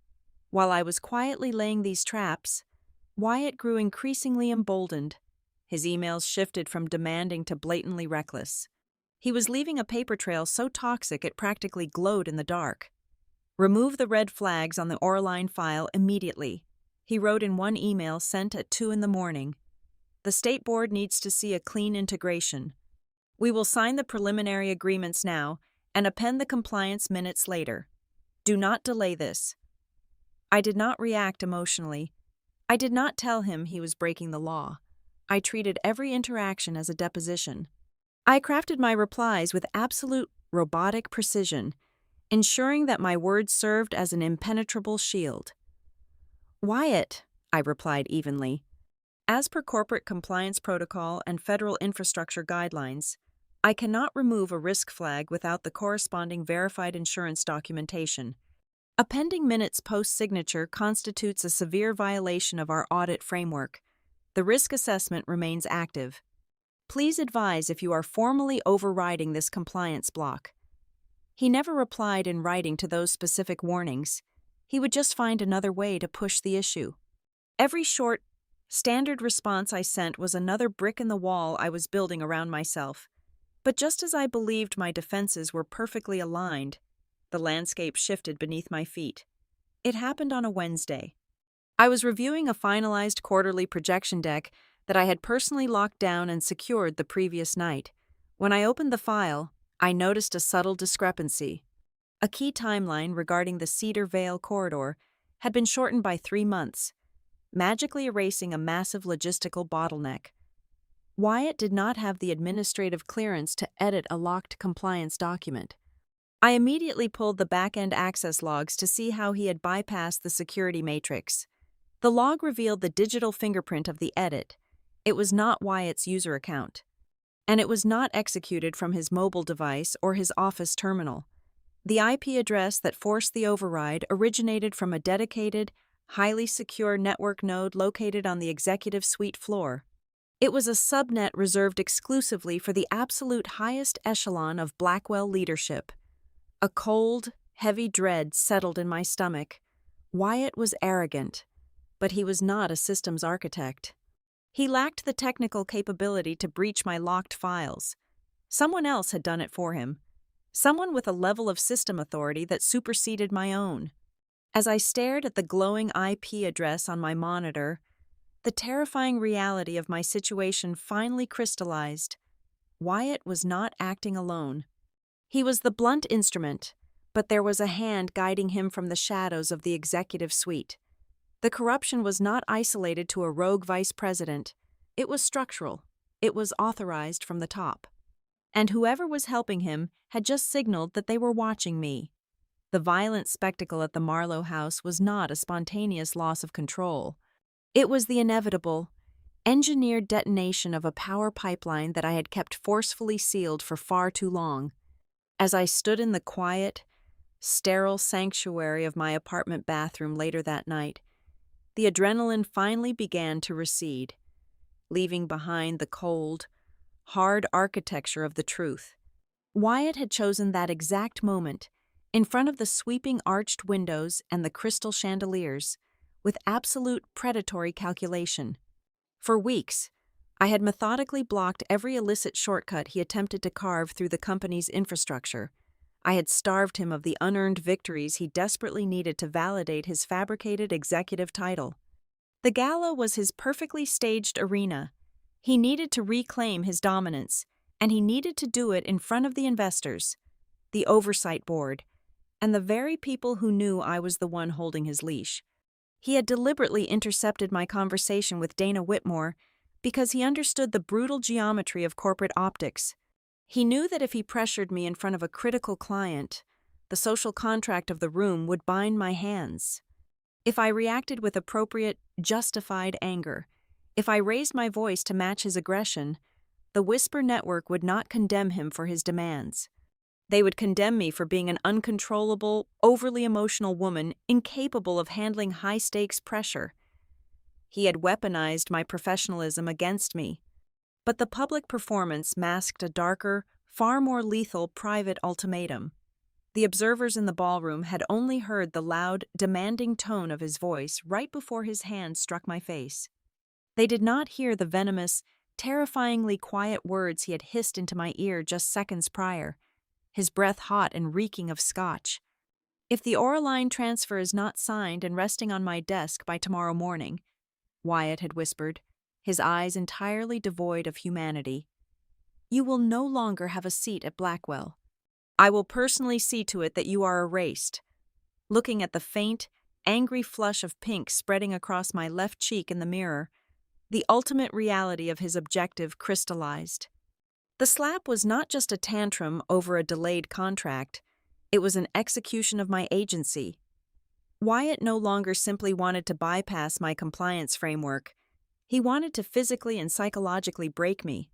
Speaker 1: While I was quietly laying these traps, Wyatt grew increasingly emboldened. His emails shifted from demanding to blatantly reckless. He was leaving a paper trail so toxic it practically glowed in the dark. "Remove the red flags on the Orline file immediately," he wrote in one email sent at 2 a.m. "The State Board needs to see a clean integration. We will sign the preliminary agreements now and append the compliance minutes later. Do not delay this." I did not react emotionally. I did not tell him he was breaking the law. I treated every interaction as a deposition. I crafted my replies with absolute robotic precision, ensuring that my words served as an impenetrable shield. "Wyatt," I replied evenly, "as per corporate compliance protocol and federal infrastructure guidelines, I cannot remove a risk flag without the corresponding verified insurance documentation. Appending minutes post-signature constitutes a severe violation of our audit framework. The risk assessment remains active. Please advise if you are formally overriding this compliance block." He never replied in writing to those specific warnings. He would just find another way to push the issue. Every short, standard response I sent was another brick in the wall I was building around myself. But just as I believed my defenses were perfectly aligned, the landscape shifted beneath my feet. It happened on a Wednesday. I was reviewing a finalized quarterly projection deck that I had personally locked down and secured the previous night. When I opened the file, I noticed a subtle discrepancy. A key timeline regarding the Cedar Vale corridor had been shortened by 3 months, magically erasing a massive logistical bottleneck. Wyatt did not have the administrative clearance to edit a locked compliance document. I immediately pulled the back-end access logs to see how he had bypassed the security matrix. The log revealed the digital fingerprint of the edit. It was not Wyatt's user account, and it was not executed from his mobile device or his office terminal. The IP address that forced the override originated from a dedicated, highly secure network node located on the executive suite floor. It was a subnet reserved exclusively for the absolute highest echelon of Blackwell leadership. A cold, heavy dread settled in my stomach. Wyatt was arrogant, but he was not a systems architect. He lacked the technical capability to breach my locked files. Someone else had done it for him. Someone with a level of system authority that superseded my own. As I stared at the glowing IP address on my monitor, the terrifying reality of my situation finally crystallized. Wyatt was not acting alone. He was the blunt instrument, but there was a hand guiding him from the shadows of the executive suite. The corruption was not isolated to a rogue vice president. It was structural. It was authorized from the top. And whoever was helping him had just signaled that they were watching me. The violent spectacle at the Marlowe house was not a spontaneous loss of control. It was the inevitable, engineered detonation of a power pipeline that I had kept forcefully sealed for far too long. As I stood in the quiet, sterile sanctuary of my apartment bathroom later that night, the adrenaline finally began to recede, leaving behind the cold, hard architecture of the truth. Wyatt had chosen that exact moment, in front of the sweeping arched windows and the crystal chandeliers, with absolute predatory calculation. For weeks, I had methodically blocked every illicit shortcut he attempted to carve through the company's infrastructure. I had starved him of the unearned victories he desperately needed to validate his fabricated executive title. The Gala was his perfectly staged arena. He needed to reclaim his dominance, and he needed to do it in front of the investors, the oversight board, and the very people who knew I was the one holding his leash. He had deliberately intercepted my conversation with Dana Whitmore because he understood the brutal geometry of corporate optics. He knew that if he pressured me in front of a critical client, the social contract of the room would bind my hands. If I reacted with appropriate, justified anger, if I raised my voice to match his aggression, the Whisper Network would not condemn him for his demands. They would condemn me for being an uncontrollable, overly emotional woman incapable of handling high-stakes pressure. He had weaponized my professionalism against me. But the public performance masked a darker, far more lethal private ultimatum. The observers in the ballroom had only heard the loud, demanding tone of his voice right before his hand struck my face. They did not hear the venomous, terrifyingly quiet words he had hissed into my ear just seconds prior, his breath hot and reeking of scotch. "If the Oraline transfer is not signed and resting on my desk by tomorrow morning," Wyatt had whispered, his eyes entirely devoid of humanity, "you will no longer have a seat at Blackwell. I will personally see to it that you are erased." Looking at the faint, angry flush of pink spreading across my left cheek in the mirror, the ultimate reality of his objective crystallized. The slap was not just a tantrum over a delayed contract, it was an execution of my agency. Wyatt no longer simply wanted to bypass my compliance framework. He wanted to physically and psychologically break me.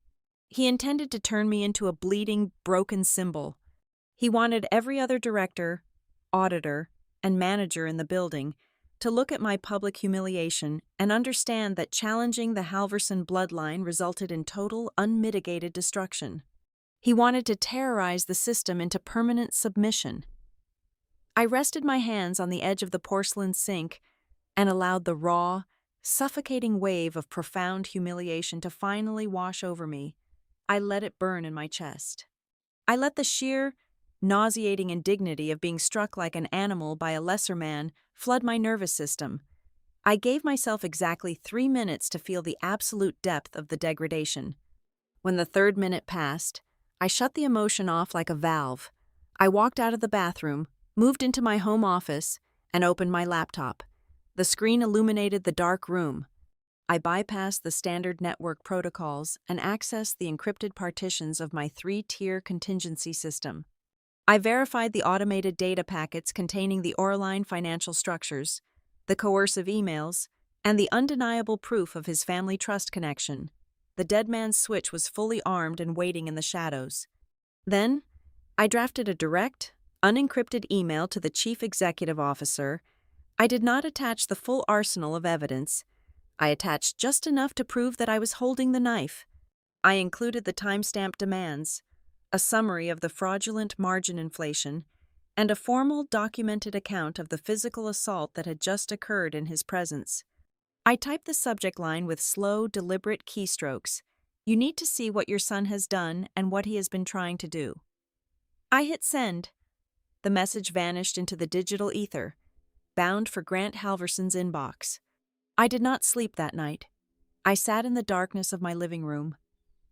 Speaker 1: He intended to turn me into a bleeding, broken symbol. He wanted every other director, auditor, and manager in the building to look at my public humiliation and understand that challenging the Halverson bloodline resulted in total, unmitigated destruction. He wanted to terrorize the system into permanent submission. I rested my hands on the edge of the porcelain sink and allowed the raw, suffocating wave of profound humiliation to finally wash over me. I let it burn in my chest. I let the sheer, nauseating indignity of being struck like an animal by a lesser man flood my nervous system. I gave myself exactly 3 minutes to feel the absolute depth of the degradation. When the 3rd minute passed, I shut the emotion off like a valve. I walked out of the bathroom, moved into my home office, and opened my laptop. The screen illuminated the dark room. I bypassed the standard network protocols and accessed the encrypted partitions of my 3-tier contingency system. I verified the automated data packets containing the Oraline financial structures, the coercive emails, and the undeniable proof of his family trust connection. The dead man's switch was fully armed and waiting in the shadows. Then, I drafted a direct, unencrypted email to the chief executive officer. I did not attach the full arsenal of evidence, I attached just enough to prove that I was holding the knife. I included the timestamp demands, a summary of the fraudulent margin inflation, and a formal documented account of the physical assault that had just occurred in his presence. I typed the subject line with slow, deliberate keystrokes. You need to see what your son has done and what he has been trying to do. I hit send. The message vanished into the digital ether, bound for Grant Halverson's inbox. I did not sleep that night. I sat in the darkness of my living room,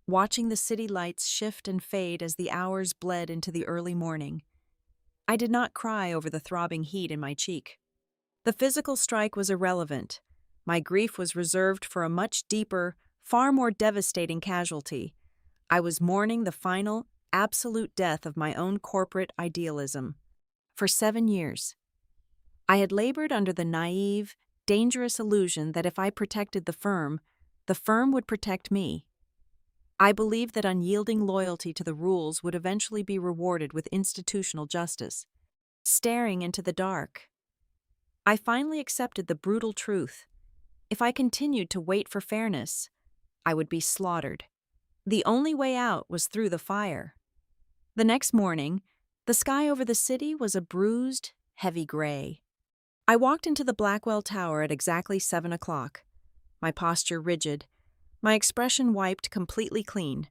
Speaker 1: watching the city lights shift and fade as the hours bled into the early morning. I did not cry over the throbbing heat in my cheek. The physical strike was irrelevant. My grief was reserved for a much deeper, far more devastating casualty. I was mourning the final, absolute death of my own corporate idealism. For 7 years, I had labored under the naive, dangerous illusion that if I protected the firm would protect me. I believed that unyielding loyalty to the rules would eventually be rewarded with institutional justice. Staring into the dark, I finally accepted the brutal truth. If I continued to wait for fairness, I would be slaughtered. The only way out was through the fire. The next morning, the sky over the city was a bruised, heavy gray. I walked into the Blackwell Tower at exactly 7 o'clock, my posture rigid, my expression wiped completely clean.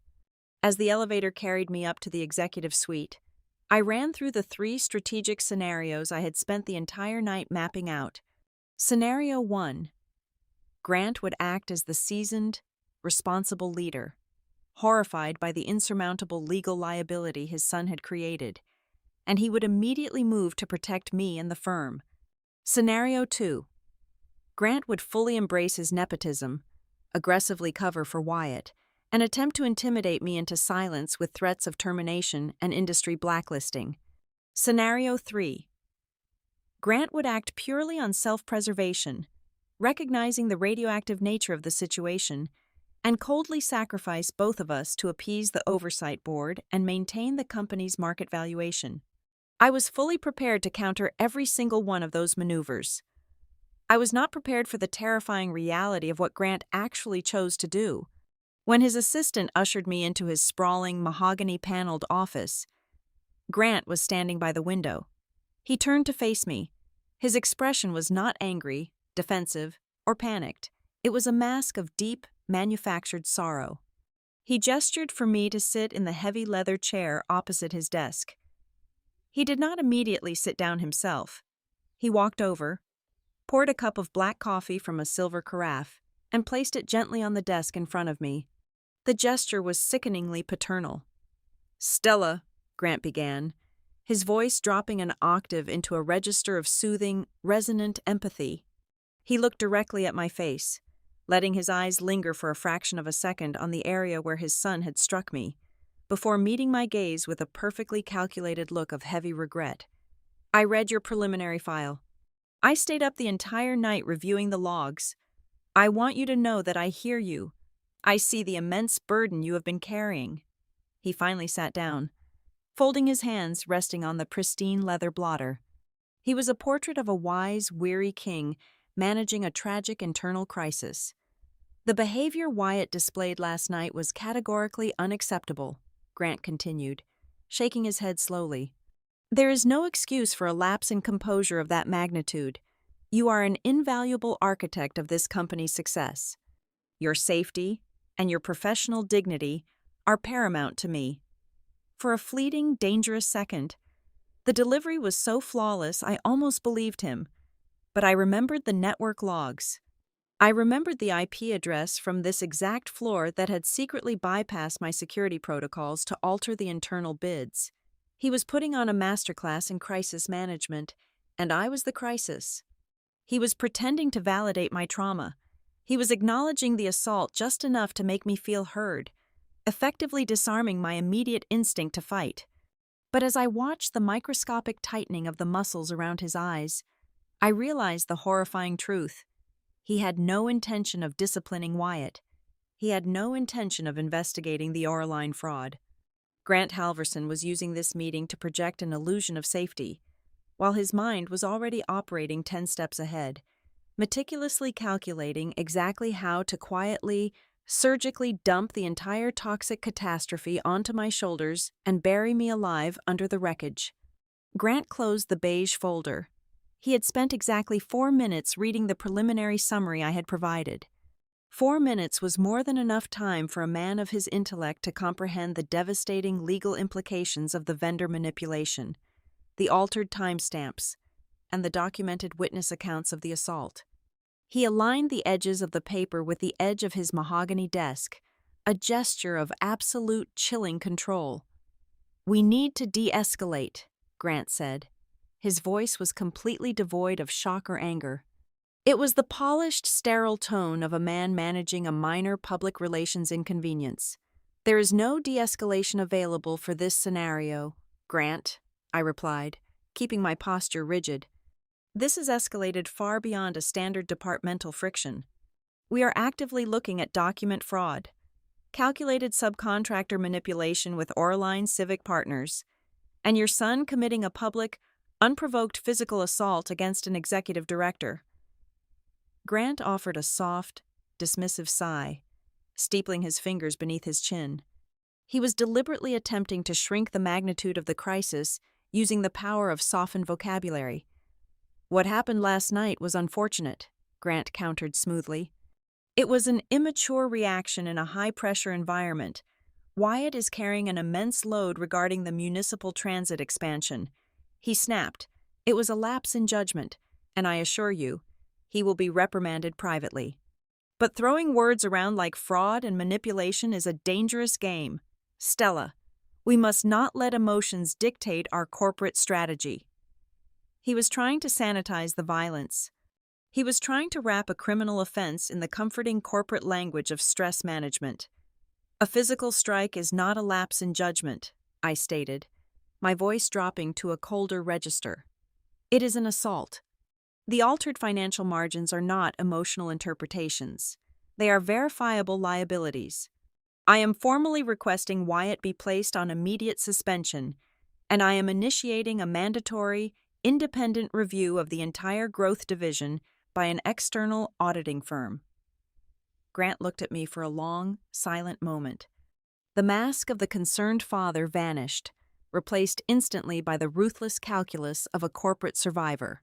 Speaker 1: As the elevator carried me up to the executive suite, I ran through the 3 strategic scenarios I had spent the entire night mapping out. Scenario 1. Grant would act as the seasoned, responsible leader, horrified by the insurmountable legal liability his son had created, and he would immediately move to protect me and the firm. Scenario 2. Grant would fully embrace his nepotism, aggressively cover for Wyatt, and attempt to intimidate me into silence with threats of termination and industry blacklisting. Scenario 3. Grant would act purely on self-preservation, recognizing the radioactive nature of the situation, and coldly sacrifice both of us to appease the oversight board and maintain the company's market valuation. I was fully prepared to counter every single one of those maneuvers. I was not prepared for the terrifying reality of what Grant actually chose to do. When his assistant ushered me into his sprawling, mahogany-paneled office, Grant was standing by the window. He turned to face me. His expression was not angry, defensive, or panicked. It was a mask of deep, manufactured sorrow. He gestured for me to sit in the heavy leather chair opposite his desk. He did not immediately sit down himself. He walked over, poured a cup of black coffee from a silver carafe, and placed it gently on the desk in front of me. The gesture was sickeningly paternal. "Stella," Grant began, his voice dropping an octave into a register of soothing, resonant empathy. He looked directly at my face, letting his eyes linger for a fraction of a second on the area where his son had struck me, before meeting my gaze with a perfectly calculated look of heavy regret. "I read your preliminary file. I stayed up the entire night reviewing the logs. I want you to know that I hear you. I see the immense burden you have been carrying." He finally sat down, folding his hands resting on the pristine leather blotter. He was a portrait of a wise, weary king managing a tragic internal crisis. "The behavior Wyatt displayed last night was categorically unacceptable," Grant continued, shaking his head slowly. "There is no excuse for a lapse in composure of that magnitude. You are an invaluable architect of this company's success. Your safety and your professional dignity are paramount to me." For a fleeting, dangerous second, the delivery was so flawless I almost believed him. But I remembered the network logs. I remembered the IP address from this exact floor that had secretly bypassed my security protocols to alter the internal bids. He was putting on a masterclass in crisis management, and I was the crisis. He was pretending to validate my trauma. He was acknowledging the assault just enough to make me feel heard, effectively disarming my immediate instinct to fight. But as I watched the microscopic tightening of the muscles around his eyes, I realized the horrifying truth. He had no intention of disciplining Wyatt. He had no intention of investigating the Oraline fraud. Grant Halverson was using this meeting to project an illusion of safety, while his mind was already operating 10 steps ahead. meticulously calculating exactly how to quietly, surgically dump the entire toxic catastrophe onto my shoulders and bury me alive under the wreckage. Grant closed the beige folder. He had spent exactly 4 minutes reading the preliminary summary I had provided. 4 minutes was more than enough time for a man of his intellect to comprehend the devastating legal implications of the vendor manipulation, the altered timestamps, and the documented witness accounts of the assault. He aligned the edges of the paper with the edge of his mahogany desk, a gesture of absolute chilling control. "We need to de-escalate," Grant said. His voice was completely devoid of shock or anger. It was the polished, sterile tone of a man managing a minor public relations inconvenience. "There is no de-escalation available for this scenario, Grant," I replied, keeping my posture rigid. "This has escalated far beyond a standard departmental friction. We are actively looking at document fraud, calculated subcontractor manipulation with Oraline Civic Partners, and your son committing a public, unprovoked physical assault against an executive director." Grant offered a soft, dismissive sigh, steepling his fingers beneath his chin. He was deliberately attempting to shrink the magnitude of the crisis using the power of softened vocabulary. "What happened last night was unfortunate," Grant countered smoothly. "It was an immature reaction in a high-pressure environment. Wyatt is carrying an immense load regarding the municipal transit expansion." He snapped. "It was a lapse in judgment, and I assure you, he will be reprimanded privately. But throwing words around like fraud and manipulation is a dangerous game. Stella, we must not let emotions dictate our corporate strategy." He was trying to sanitize the violence. He was trying to wrap a criminal offense in the comforting corporate language of stress management. "A physical strike is not a lapse in judgment," I stated, my voice dropping to a colder register. "It is an assault. The altered financial margins are not emotional interpretations. They are verifiable liabilities. I am formally requesting Wyatt be placed on immediate suspension, and I am initiating a mandatory, independent review of the entire growth division by an external auditing firm." Grant looked at me for a long, silent moment. The mask of the concerned father vanished, replaced instantly by the ruthless calculus of a corporate survivor.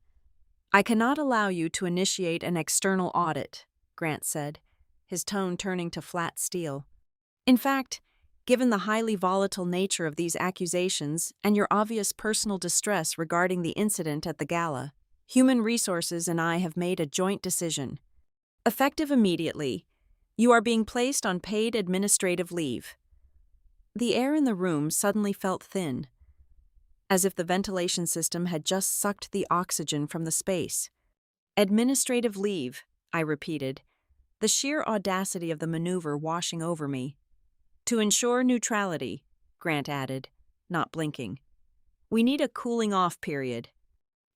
Speaker 1: "I cannot allow you to initiate an external audit," Grant said, his tone turning to flat steel. "In fact, given the highly volatile nature of these accusations and your obvious personal distress regarding the incident at the Gala, Human Resources and I have made a joint decision. Effective immediately, you are being placed on paid administrative leave." The air in the room suddenly felt thin, as if the ventilation system had just sucked the oxygen from the space. "Administrative leave," I repeated, the sheer audacity of the maneuver washing over me. "To ensure neutrality," Grant added, not blinking. "We need a cooling-off period.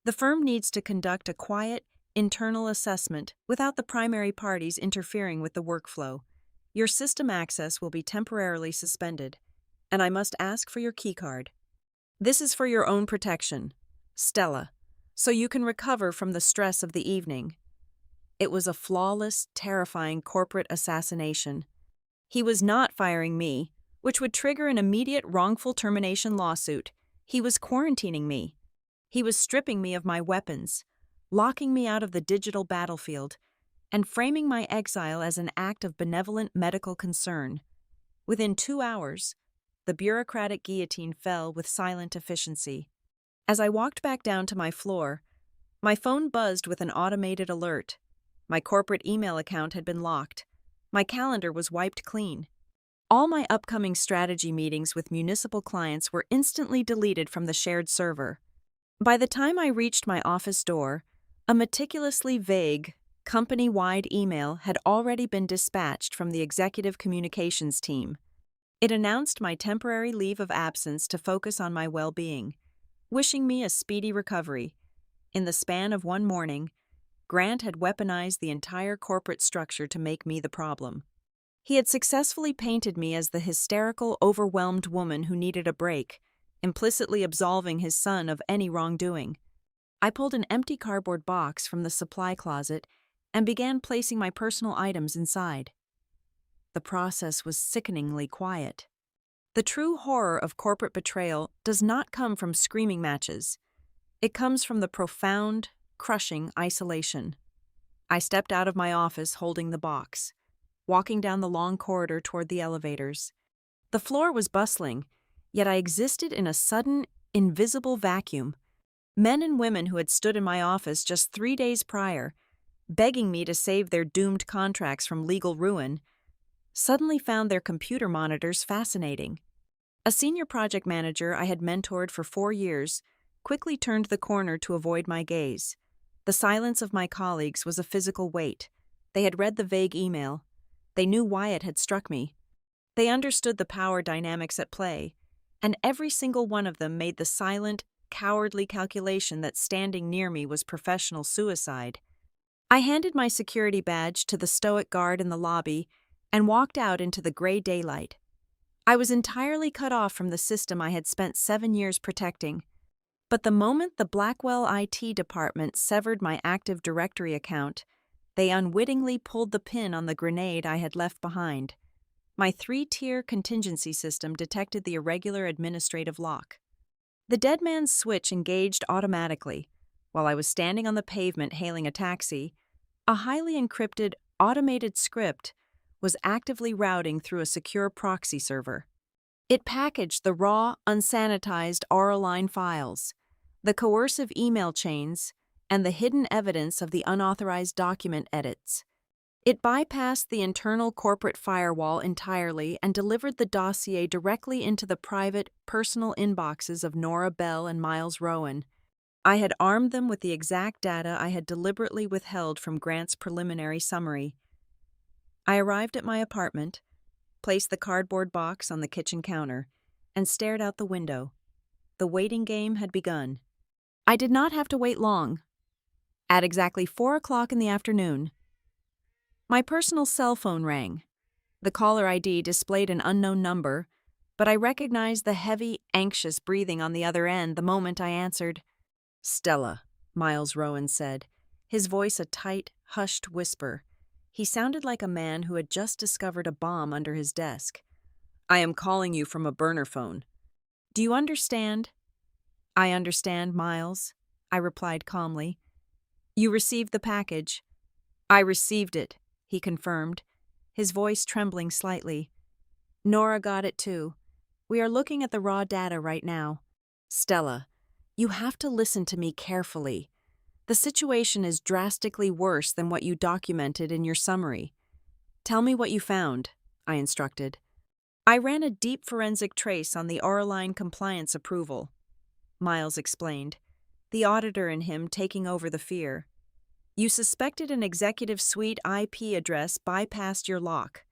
Speaker 1: The firm needs to conduct a quiet, internal assessment without the primary parties interfering with the workflow. Your system access will be temporarily suspended, and I must ask for your keycard. This is for your own protection, Stella, so you can recover from the stress of the evening." It was a flawless, terrifying corporate assassination. He was not firing me, which would trigger an immediate wrongful termination lawsuit. He was quarantining me. He was stripping me of my weapons, locking me out of the digital battlefield, and framing my exile as an act of benevolent medical concern. Within 2 hours, the bureaucratic guillotine fell with silent efficiency. As I walked back down to my floor, my phone buzzed with an automated alert. My corporate email account had been locked. My calendar was wiped clean. All my upcoming strategy meetings with municipal clients were instantly deleted from the shared server. By the time I reached my office door, a meticulously vague, company-wide email had already been dispatched from the executive communications team. It announced my temporary leave of absence to focus on my well-being, wishing me a speedy recovery. In the span of one morning, Grant had weaponized the entire corporate structure to make me the problem. He had successfully painted me as the hysterical, overwhelmed woman who needed a break, implicitly absolving his son of any wrongdoing. I pulled an empty cardboard box from the supply closet and began placing my personal items inside. The process was sickeningly quiet. The true horror of corporate betrayal does not come from screaming matches. It comes from the profound, crushing isolation. I stepped out of my office holding the box, walking down the long corridor toward the elevators. The floor was bustling, yet I existed in a sudden, invisible vacuum. Men and women who had stood in my office just 3 days prior, begging me to save their doomed contracts from legal ruin, suddenly found their computer monitors fascinating. A senior project manager I had mentored for 4 years quickly turned the corner to avoid my gaze. The silence of my colleagues was a physical weight. They had read the vague email. They knew why it had struck me. They understood the power dynamics at play, and every single one of them made the silent, cowardly calculation that standing near me was professional suicide. I handed my security badge to the stoic guard in the lobby and walked out into the gray daylight. I was entirely cut off from the system I had spent 7 years protecting. But the moment the Blackwell IT department severed my Active Directory account, they unwittingly pulled the pin on the grenade I had left behind. My 3-tier contingency system detected the irregular administrative lock. The dead man's switch engaged automatically. While I was standing on the pavement hailing a taxi, a highly encrypted, automated script was actively routing through a secure proxy server. It packaged the raw, unsanitized Auraline files, the coercive email chains, and the hidden evidence of the unauthorized document edits. It bypassed the internal corporate firewall entirely and delivered the dossier directly into the private, personal inboxes of Nora Bell and Miles Rowan. I had armed them with the exact data I had deliberately withheld from Grant's preliminary summary. I arrived at my apartment, placed the cardboard box on the kitchen counter, and stared out the window. The waiting game had begun. I did not have to wait long. At exactly 4 o'clock in the afternoon, my personal cell phone rang. The caller ID displayed an unknown number, but I recognized the heavy, anxious breathing on the other end the moment I answered. "Stella," Miles Rowan said, his voice a tight, hushed whisper. He sounded like a man who had just discovered a bomb under his desk. "I am calling you from a burner phone. Do you understand?" "I understand, Miles," I replied calmly. "You received the package." "I received it," he confirmed, his voice trembling slightly. "Nora got it too. We are looking at the raw data right now. Stella, you have to listen to me carefully. The situation is drastically worse than what you documented in your summary. Tell me what you found," I instructed. "I ran a deep forensic trace on the Auraline compliance approval," Miles explained, the auditor in him taking over the fear. "You suspected an executive suite IP address bypassed your lock.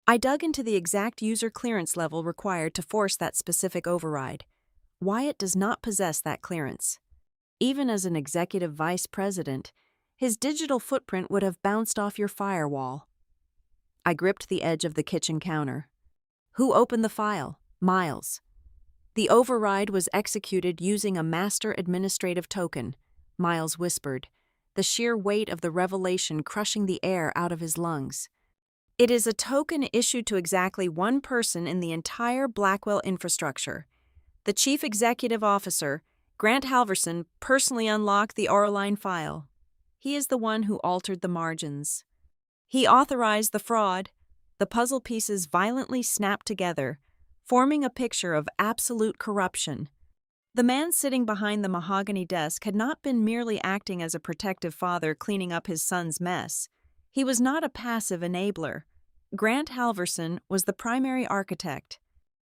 Speaker 1: I dug into the exact user clearance level required to force that specific override. Wyatt does not possess that clearance. Even as an executive vice president, his digital footprint would have bounced off your firewall." I gripped the edge of the kitchen counter. "Who opened the file?" "Miles." "The override was executed using a master administrative token," Miles whispered, the sheer weight of the revelation crushing the air out of his lungs. "It is a token issued to exactly one person in the entire Blackwell infrastructure. The chief executive officer, Grant Halverson, personally unlocked the Auraline file. He is the one who altered the margins. He authorized the fraud." The puzzle pieces violently snapped together, forming a picture of absolute corruption. The man sitting behind the mahogany desk had not been merely acting as a protective father cleaning up his son's mess. He was not a passive enabler. Grant Halverson was the primary architect.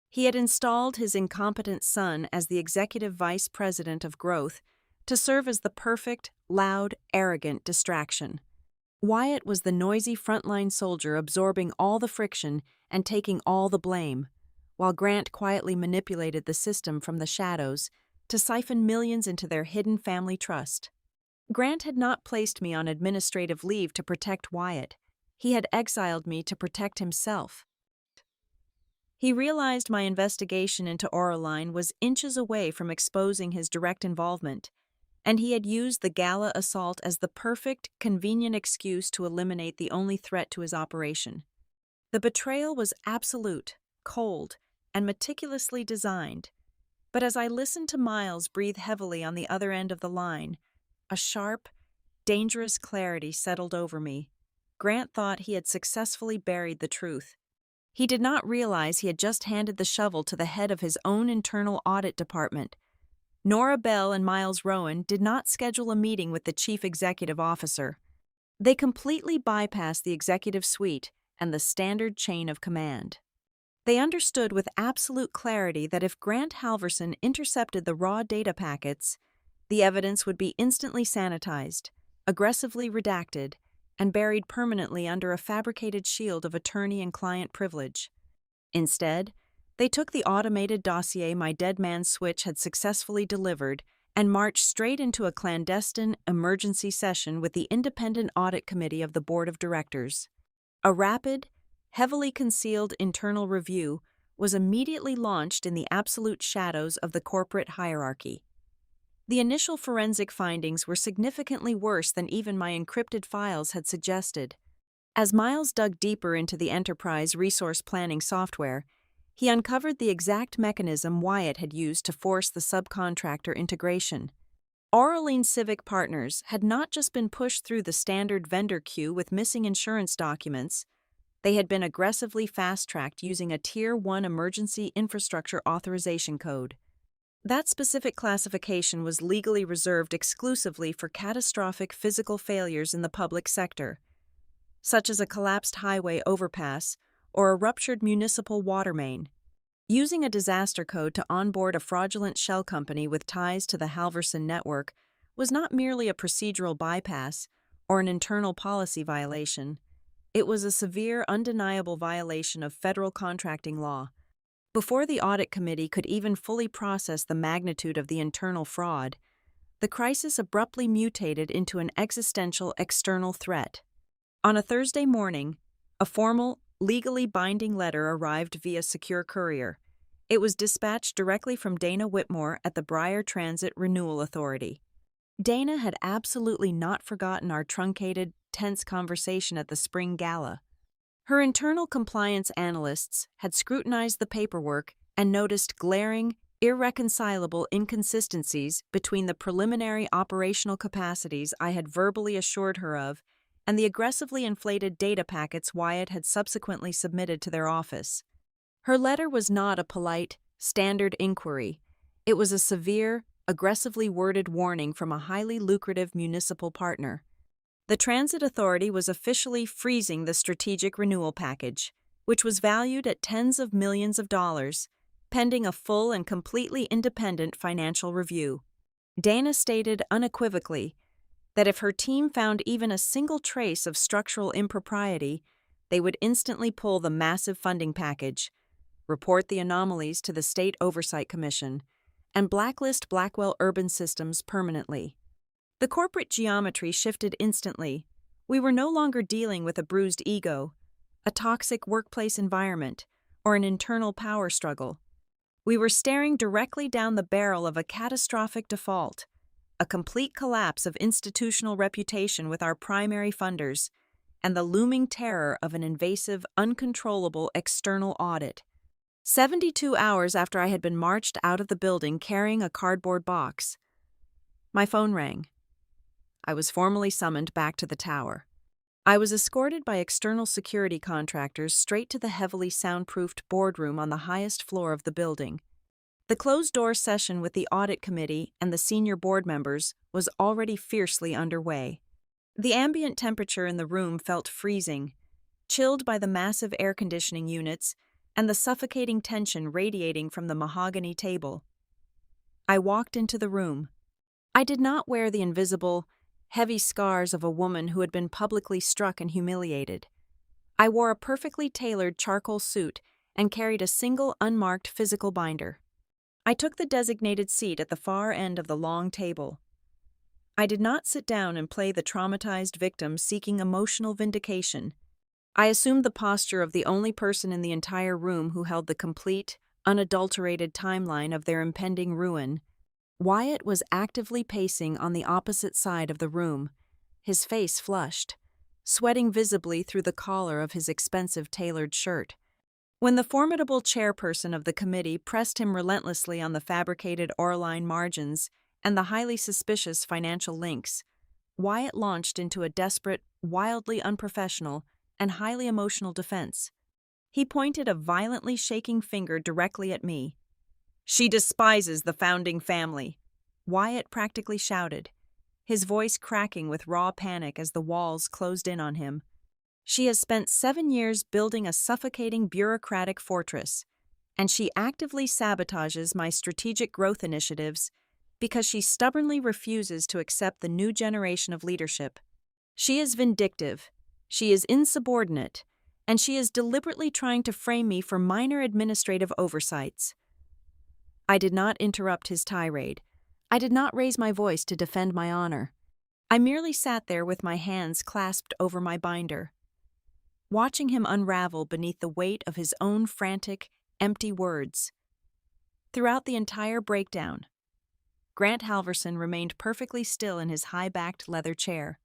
Speaker 1: He had installed his incompetent son as the executive vice president of growth to serve as the perfect, loud, arrogant distraction. Wyatt was the noisy frontline soldier absorbing all the friction and taking all the blame, while Grant quietly manipulated the system from the shadows to siphon millions into their hidden family trust. Grant had not placed me on administrative leave to protect Wyatt. He had exiled me to protect himself. He realized my investigation into Auraline was inches away from exposing his direct involvement, and he had used the Gala assault as the perfect, convenient excuse to eliminate the only threat to his operation. The betrayal was absolute, cold, and meticulously designed. But as I listened to Miles breathe heavily on the other end of the line, a sharp, dangerous clarity settled over me. Grant thought he had successfully buried the truth. He did not realize he had just handed the shovel to the head of his own internal audit department. Nora Bell and Miles Rowan did not schedule a meeting with the chief executive officer. They completely bypassed the executive suite and the standard chain of command. They understood with absolute clarity that if Grant Halverson intercepted the raw data packets, the evidence would be instantly sanitized, aggressively redacted, and buried permanently under a fabricated shield of attorney and client privilege. Instead, they took the automated dossier my dead man's switch had successfully delivered and marched straight into a clandestine emergency session with the independent audit committee of the board of directors. A rapid, heavily concealed internal review was immediately launched in the absolute shadows of the corporate hierarchy. The initial forensic findings were significantly worse than even my encrypted files had suggested. As Miles dug deeper into the enterprise resource planning software, he uncovered the exact mechanism Wyatt had used to force the subcontractor integration. Auraline Civic Partners had not just been pushed through the standard vendor queue with missing insurance documents, they had been aggressively fast-tracked using a Tier 1 Emergency Infrastructure Authorization Code. That specific classification was legally reserved exclusively for catastrophic physical failures in the public sector, such as a collapsed highway overpass or a ruptured municipal water main. Using a disaster code to onboard a fraudulent shell company with ties to the Halverson network was not merely a procedural bypass or an internal policy violation. It was a severe, undeniable violation of federal contracting law. Before the audit committee could even fully process the magnitude of the internal fraud, the crisis abruptly mutated into an existential external threat. On a Thursday morning, a formal, legally binding letter arrived via secure courier. It was dispatched directly from Dana Whitmore at the Briar Transit Renewal Authority. Dana had absolutely not forgotten our truncated, tense conversation at the spring gala. Her internal compliance analysts had scrutinized the paperwork and noticed glaring, irreconcilable inconsistencies between the preliminary operational capacities I had verbally assured her of and the aggressively inflated data packets Wyatt had subsequently submitted to their office. Her letter was not a polite, standard inquiry. It was a severe, aggressively worded warning from a highly lucrative municipal partner. The Transit Authority was officially freezing the strategic renewal package, which was valued at tens of millions of dollars, pending a full and completely independent financial review. Dana stated unequivocally that if her team found even a single trace of structural impropriety, they would instantly pull the massive funding package, report the anomalies to the State Oversight Commission, and blacklist Blackwell Urban Systems permanently. The corporate geometry shifted instantly. We were no longer dealing with a bruised ego, a toxic workplace environment, or an internal power struggle. We were staring directly down the barrel of a catastrophic default, a complete collapse of institutional reputation with our primary funders, and the looming terror of an invasive, uncontrollable external audit. 72 hours after I had been marched out of the building carrying a cardboard box, my phone rang. I was formally summoned back to the tower. I was escorted by external security contractors straight to the heavily soundproofed boardroom on the highest floor of the building. The closed-door session with the audit committee and the senior board members was already fiercely underway. The ambient temperature in the room felt freezing, chilled by the massive air conditioning units and the suffocating tension radiating from the mahogany table. I walked into the room. I did not wear the invisible, heavy scars of a woman who had been publicly struck and humiliated. I wore a perfectly tailored charcoal suit and carried a single unmarked physical binder. I took the designated seat at the far end of the long table. I did not sit down and play the traumatized victim seeking emotional vindication. I assumed the posture of the only person in the entire room who held the complete, unadulterated timeline of their impending ruin. Wyatt was actively pacing on the opposite side of the room, his face flushed, sweating visibly through the collar of his expensive tailored shirt. When the formidable chairperson of the committee pressed him relentlessly on the fabricated Orline margins and the highly suspicious financial links, Wyatt launched into a desperate, wildly unprofessional, and highly emotional defense. He pointed a violently shaking finger directly at me. "She despises the founding family," Wyatt practically shouted, his voice cracking with raw panic as the walls closed in on him. "She has spent 7 years building a suffocating bureaucratic fortress, and she actively sabotages my strategic growth initiatives because she stubbornly refuses to accept the new generation of leadership. She is vindictive, she is insubordinate, and she is deliberately trying to frame me for minor administrative oversights." I did not interrupt his tirade. I did not raise my voice to defend my honor. I merely sat there with my hands clasped over my binder, watching him unravel beneath the weight of his own frantic, empty words. Throughout the entire breakdown, Grant Halverson remained perfectly still in his high-backed leather chair.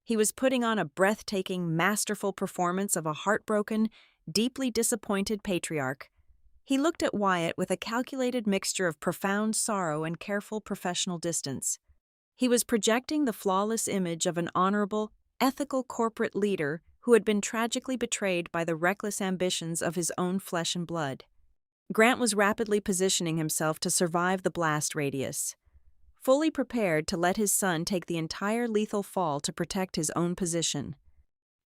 Speaker 1: He was putting on a breathtaking, masterful performance of a heartbroken, deeply disappointed patriarch. He looked at Wyatt with a calculated mixture of profound sorrow and careful professional distance. He was projecting the flawless image of an honorable, ethical corporate leader who had been tragically betrayed by the reckless ambitions of his own flesh and blood. Grant was rapidly positioning himself to survive the blast radius, fully prepared to let his son take the entire lethal fall to protect his own position.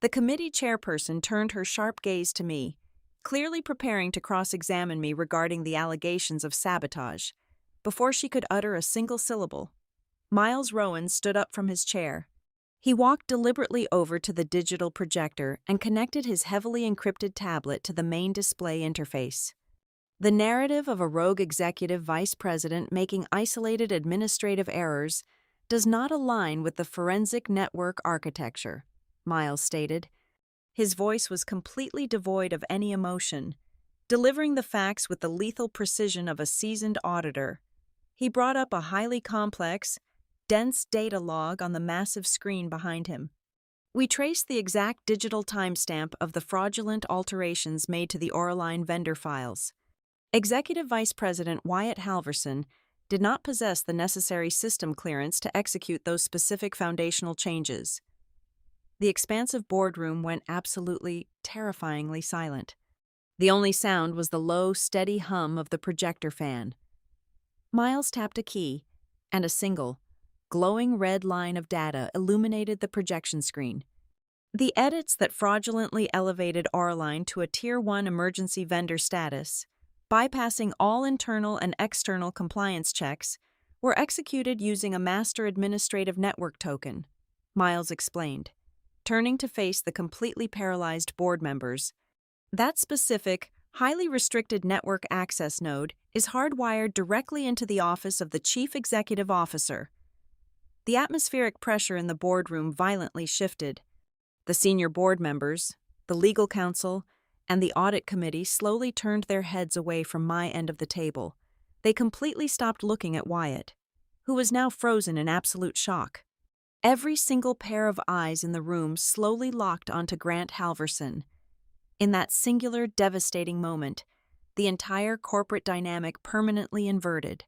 Speaker 1: The committee chairperson turned her sharp gaze to me, clearly preparing to cross-examine me regarding the allegations of sabotage. Before she could utter a single syllable, Miles Rowan stood up from his chair. He walked deliberately over to the digital projector and connected his heavily encrypted tablet to the main display interface. The narrative of a rogue executive vice president making isolated administrative errors does not align with the forensic network architecture, Miles stated. His voice was completely devoid of any emotion, delivering the facts with the lethal precision of a seasoned auditor. He brought up a highly complex, dense data log on the massive screen behind him. We traced the exact digital timestamp of the fraudulent alterations made to the Orline vendor files. Executive Vice President Wyatt Halverson did not possess the necessary system clearance to execute those specific foundational changes. The expansive boardroom went absolutely, terrifyingly silent. The only sound was the low, steady hum of the projector fan. Miles tapped a key, and a single, glowing red line of data illuminated the projection screen. The edits that fraudulently elevated Orline to a Tier 1 emergency vendor status, bypassing all internal and external compliance checks, were executed using a master administrative network token, Miles explained, turning to face the completely paralyzed board members. That specific, highly restricted network access node is hardwired directly into the office of the Chief Executive Officer. The atmospheric pressure in the boardroom violently shifted. The senior board members, the legal counsel, and the audit committee slowly turned their heads away from my end of the table. They completely stopped looking at Wyatt, who was now frozen in absolute shock. Every single pair of eyes in the room slowly locked onto Grant Halverson. In that singular, devastating moment, the entire corporate dynamic permanently inverted.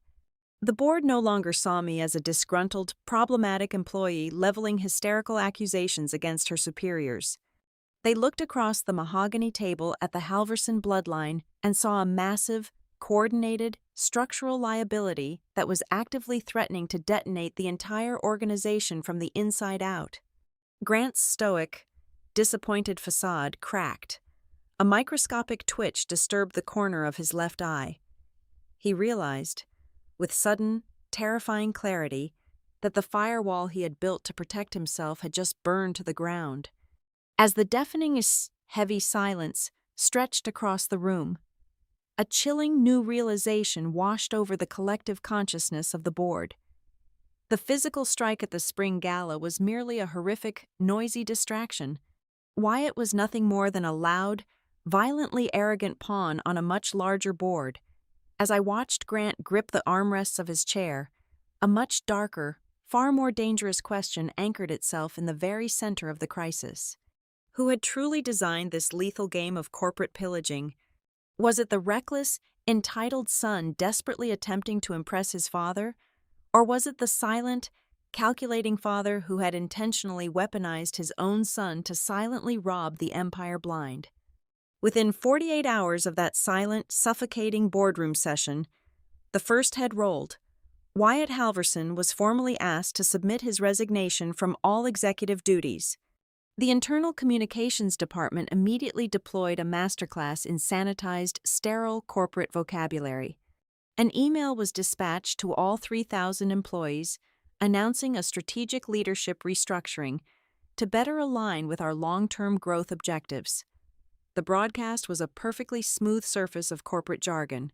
Speaker 1: The board no longer saw me as a disgruntled, problematic employee leveling hysterical accusations against her superiors. They looked across the mahogany table at the Halverson bloodline and saw a massive, coordinated, structural liability that was actively threatening to detonate the entire organization from the inside out. Grant's stoic, disappointed facade cracked. A microscopic twitch disturbed the corner of his left eye. He realized, with sudden, terrifying clarity, that the firewall he had built to protect himself had just burned to the ground. As the deafening, heavy silence stretched across the room, a chilling new realization washed over the collective consciousness of the board. The physical strike at the spring gala was merely a horrific, noisy distraction. Wyatt was nothing more than a loud, violently arrogant pawn on a much larger board. As I watched Grant grip the armrests of his chair, A much darker, far more dangerous question anchored itself in the very center of the crisis. Who had truly designed this lethal game of corporate pillaging? Was it the reckless, entitled son desperately attempting to impress his father? Or was it the silent, calculating father who had intentionally weaponized his own son to silently rob the empire blind? Within 48 hours of that silent, suffocating boardroom session, the first head rolled. Wyatt Halverson was formally asked to submit his resignation from all executive duties. The Internal Communications Department immediately deployed a masterclass in sanitized, sterile corporate vocabulary. An email was dispatched to all 3,000 employees announcing a strategic leadership restructuring to better align with our long-term growth objectives. The broadcast was a perfectly smooth surface of corporate jargon.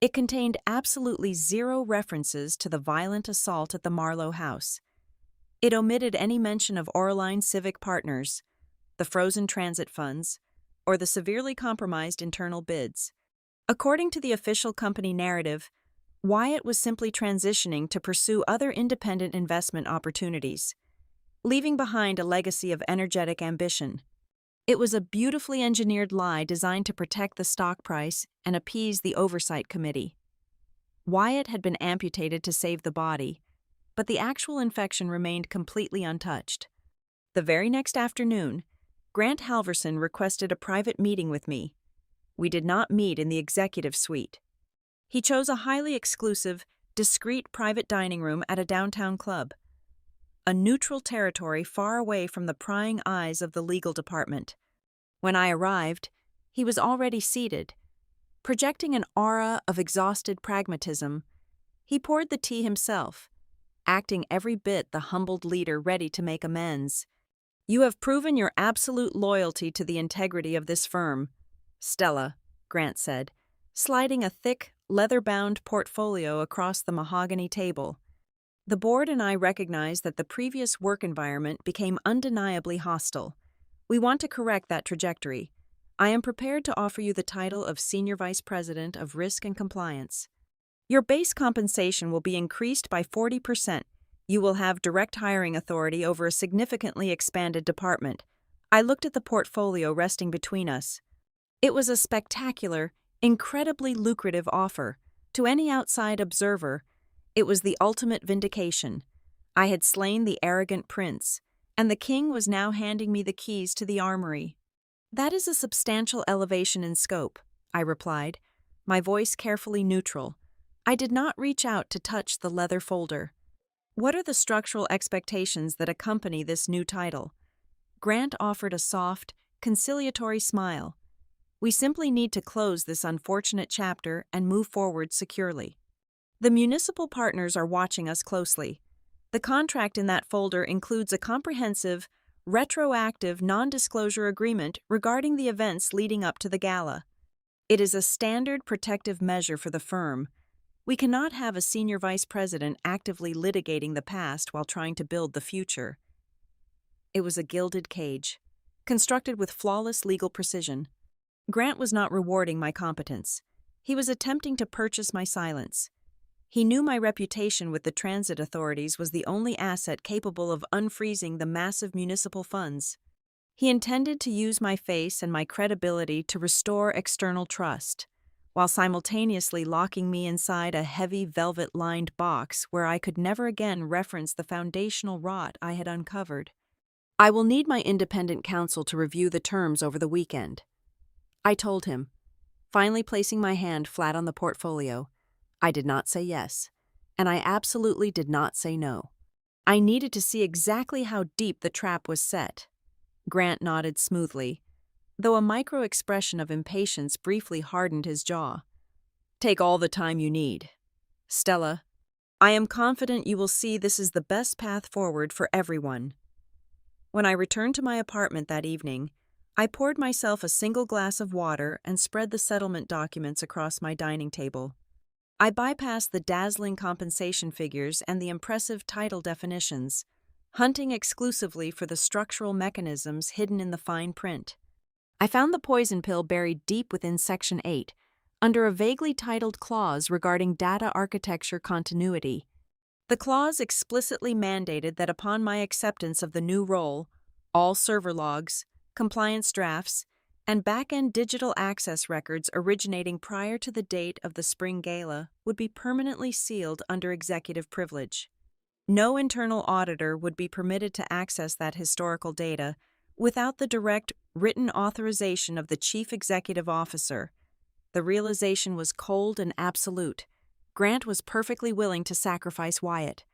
Speaker 1: It contained absolutely zero references to the violent assault at the Marlowe house. It omitted any mention of Oraline Civic Partners, the frozen transit funds, or the severely compromised internal bids. According to the official company narrative, Wyatt was simply transitioning to pursue other independent investment opportunities, leaving behind a legacy of energetic ambition. It was a beautifully engineered lie designed to protect the stock price and appease the oversight committee. Wyatt had been amputated to save the body, but the actual infection remained completely untouched. The very next afternoon, Grant Halverson requested a private meeting with me. We did not meet in the executive suite. He chose a highly exclusive, discreet private dining room at a downtown club, a neutral territory far away from the prying eyes of the legal department. When I arrived, he was already seated. Projecting an aura of exhausted pragmatism, he poured the tea himself, acting every bit the humbled leader ready to make amends. "You have proven your absolute loyalty to the integrity of this firm, Stella," Grant said, sliding a thick, leather-bound portfolio across the mahogany table. The board and I recognize that the previous work environment became undeniably hostile. We want to correct that trajectory. I am prepared to offer you the title of Senior Vice President of Risk and Compliance. Your base compensation will be increased by 40%. You will have direct hiring authority over a significantly expanded department. I looked at the portfolio resting between us. It was a spectacular, incredibly lucrative offer. To any outside observer, it was the ultimate vindication. I had slain the arrogant prince, and the king was now handing me the keys to the armory. "That is a substantial elevation in scope," I replied, my voice carefully neutral. I did not reach out to touch the leather folder. "What are the structural expectations that accompany this new title?" Grant offered a soft, conciliatory smile. "We simply need to close this unfortunate chapter and move forward securely. The municipal partners are watching us closely. The contract in that folder includes a comprehensive, retroactive non-disclosure agreement regarding the events leading up to the gala. It is a standard protective measure for the firm. We cannot have a senior vice president actively litigating the past while trying to build the future." It was a gilded cage, constructed with flawless legal precision. Grant was not rewarding my competence. He was attempting to purchase my silence. He knew my reputation with the transit authorities was the only asset capable of unfreezing the massive municipal funds. He intended to use my face and my credibility to restore external trust, while simultaneously locking me inside a heavy velvet-lined box where I could never again reference the foundational rot I had uncovered. "I will need my independent counsel to review the terms over the weekend," I told him, finally placing my hand flat on the portfolio. I did not say yes, and I absolutely did not say no. I needed to see exactly how deep the trap was set. Grant nodded smoothly, though a micro-expression of impatience briefly hardened his jaw. "Take all the time you need. Stella, I am confident you will see this is the best path forward for everyone." When I returned to my apartment that evening, I poured myself a single glass of water and spread the settlement documents across my dining table. I bypassed the dazzling compensation figures and the impressive title definitions, hunting exclusively for the structural mechanisms hidden in the fine print. I found the poison pill buried deep within Section 8, under a vaguely titled clause regarding data architecture continuity. The clause explicitly mandated that upon my acceptance of the new role, all server logs, compliance drafts, and back-end digital access records originating prior to the date of the spring gala would be permanently sealed under executive privilege. No internal auditor would be permitted to access that historical data without the direct written authorization of the chief executive officer. The realization was cold and absolute. Grant was perfectly willing to sacrifice Wyatt.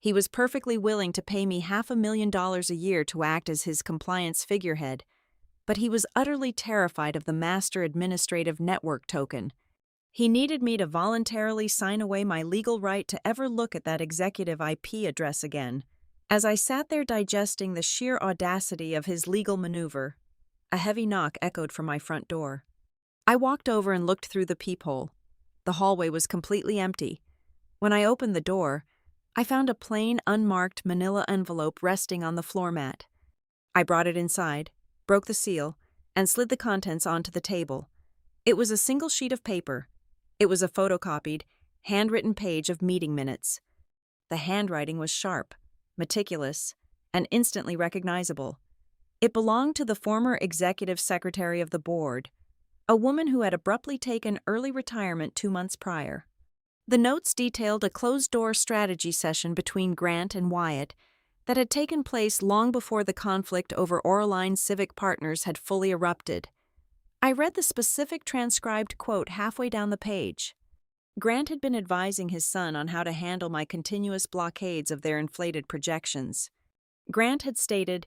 Speaker 1: He was perfectly willing to pay me $500,000 a year to act as his compliance figurehead, but he was utterly terrified of the master administrative network token. He needed me to voluntarily sign away my legal right to ever look at that executive IP address again. As I sat there digesting the sheer audacity of his legal maneuver, a heavy knock echoed from my front door. I walked over and looked through the peephole. The hallway was completely empty. When I opened the door, I found a plain, unmarked manila envelope resting on the floor mat. I brought it inside, broke the seal, and slid the contents onto the table. It was a single sheet of paper. It was a photocopied, handwritten page of meeting minutes. The handwriting was sharp, meticulous, and instantly recognizable. It belonged to the former executive secretary of the board, a woman who had abruptly taken early retirement 2 months prior. The notes detailed a closed-door strategy session between Grant and Wyatt that had taken place long before the conflict over Oraline Civic Partners had fully erupted. I read the specific transcribed quote halfway down the page. Grant had been advising his son on how to handle my continuous blockades of their inflated projections. Grant had stated,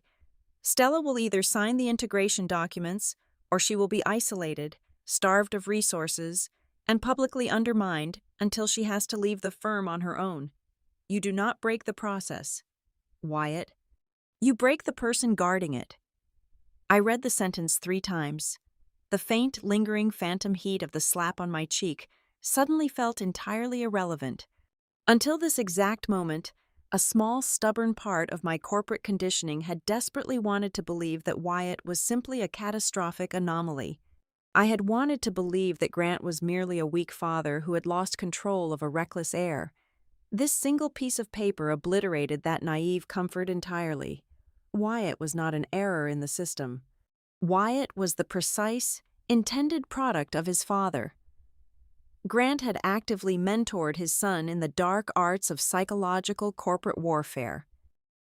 Speaker 1: "Stella will either sign the integration documents, or she will be isolated, starved of resources, and publicly undermined until she has to leave the firm on her own. You do not break the process, Wyatt. You break the person guarding it." I read the sentence 3 times. The faint, lingering phantom heat of the slap on my cheek suddenly felt entirely irrelevant. Until this exact moment, a small, stubborn part of my corporate conditioning had desperately wanted to believe that Wyatt was simply a catastrophic anomaly. I had wanted to believe that Grant was merely a weak father who had lost control of a reckless heir. This single piece of paper obliterated that naive comfort entirely. Wyatt was not an error in the system. Wyatt was the precise, intended product of his father. Grant had actively mentored his son in the dark arts of psychological corporate warfare.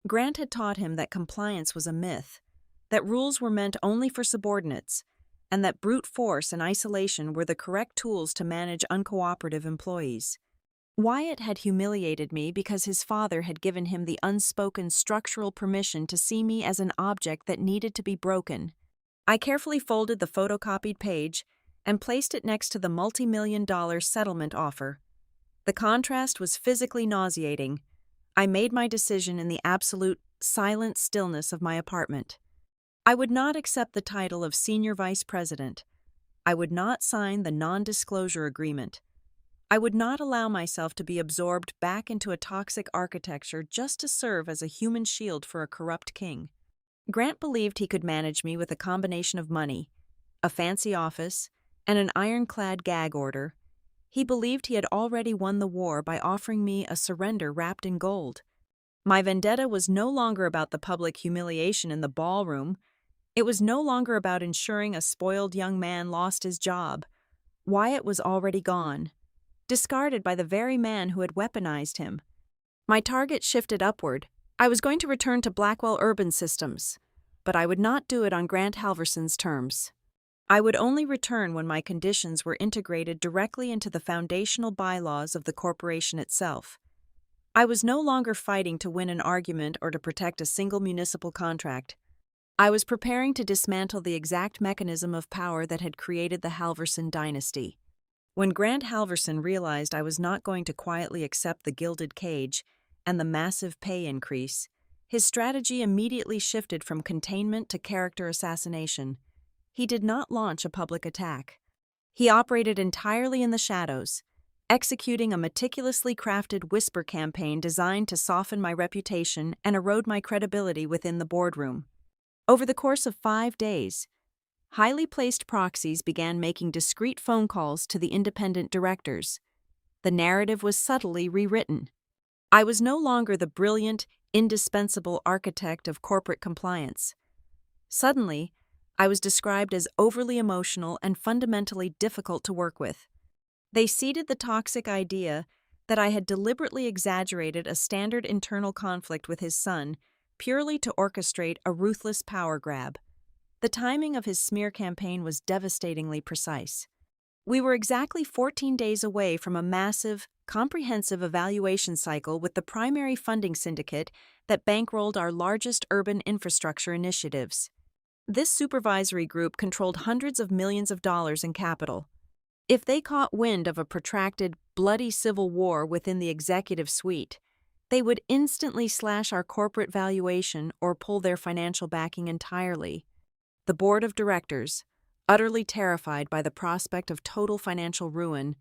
Speaker 1: Grant had taught him that compliance was a myth, that rules were meant only for subordinates, and that brute force and isolation were the correct tools to manage uncooperative employees. Wyatt had humiliated me because his father had given him the unspoken structural permission to see me as an object that needed to be broken. I carefully folded the photocopied page and placed it next to the multi-million-dollar settlement offer. The contrast was physically nauseating. I made my decision in the absolute, silent stillness of my apartment. I would not accept the title of Senior Vice President. I would not sign the non-disclosure agreement. I would not allow myself to be absorbed back into a toxic architecture just to serve as a human shield for a corrupt king. Grant believed he could manage me with a combination of money, a fancy office, and an ironclad gag order. He believed he had already won the war by offering me a surrender wrapped in gold. My vendetta was no longer about the public humiliation in the ballroom. It was no longer about ensuring a spoiled young man lost his job. Wyatt was already gone, discarded by the very man who had weaponized him. My target shifted upward. I was going to return to Blackwell Urban Systems, but I would not do it on Grant Halverson's terms. I would only return when my conditions were integrated directly into the foundational bylaws of the corporation itself. I was no longer fighting to win an argument or to protect a single municipal contract. I was preparing to dismantle the exact mechanism of power that had created the Halverson dynasty. When Grant Halverson realized I was not going to quietly accept the gilded cage and the massive pay increase, his strategy immediately shifted from containment to character assassination. He did not launch a public attack. He operated entirely in the shadows, executing a meticulously crafted whisper campaign designed to soften my reputation and erode my credibility within the boardroom. Over the course of 5 days, highly placed proxies began making discreet phone calls to the independent directors. The narrative was subtly rewritten. I was no longer the brilliant, indispensable architect of corporate compliance. Suddenly, I was described as overly emotional and fundamentally difficult to work with. They seeded the toxic idea that I had deliberately exaggerated a standard internal conflict with his son purely to orchestrate a ruthless power grab. The timing of his smear campaign was devastatingly precise. We were exactly 14 days away from a massive, comprehensive evaluation cycle with the primary funding syndicate that bankrolled our largest urban infrastructure initiatives. This supervisory group controlled hundreds of millions of dollars in capital. If they caught wind of a protracted, bloody civil war within the executive suite, they would instantly slash our corporate valuation or pull their financial backing entirely. The board of directors, utterly terrified by the prospect of total financial ruin,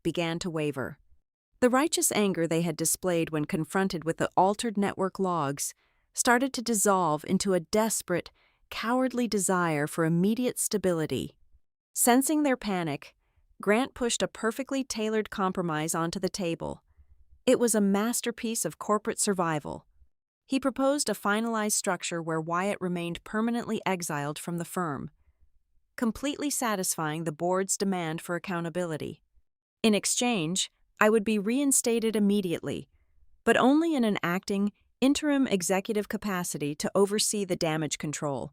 Speaker 1: began to waver. The righteous anger they had displayed when confronted with the altered network logs started to dissolve into a desperate, cowardly desire for immediate stability. Sensing their panic, Grant pushed a perfectly tailored compromise onto the table. It was a masterpiece of corporate survival. He proposed a finalized structure where Wyatt remained permanently exiled from the firm, completely satisfying the board's demand for accountability. In exchange, I would be reinstated immediately, but only in an acting, interim executive capacity to oversee the damage control.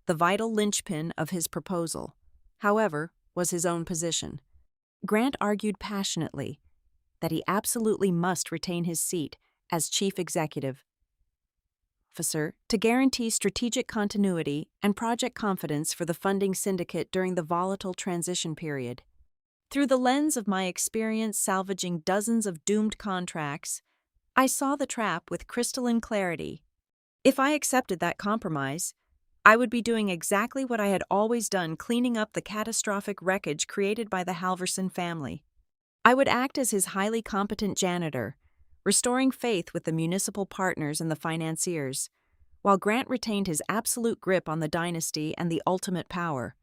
Speaker 1: The vital linchpin of his proposal, however, was his own position. Grant argued passionately that he absolutely must retain his seat as chief executive officer to guarantee strategic continuity and project confidence for the funding syndicate during the volatile transition period. Through the lens of my experience salvaging dozens of doomed contracts, I saw the trap with crystalline clarity. If I accepted that compromise, I would be doing exactly what I had always done, cleaning up the catastrophic wreckage created by the Halverson family. I would act as his highly competent janitor, restoring faith with the municipal partners and the financiers, while Grant retained his absolute grip on the dynasty and the ultimate power.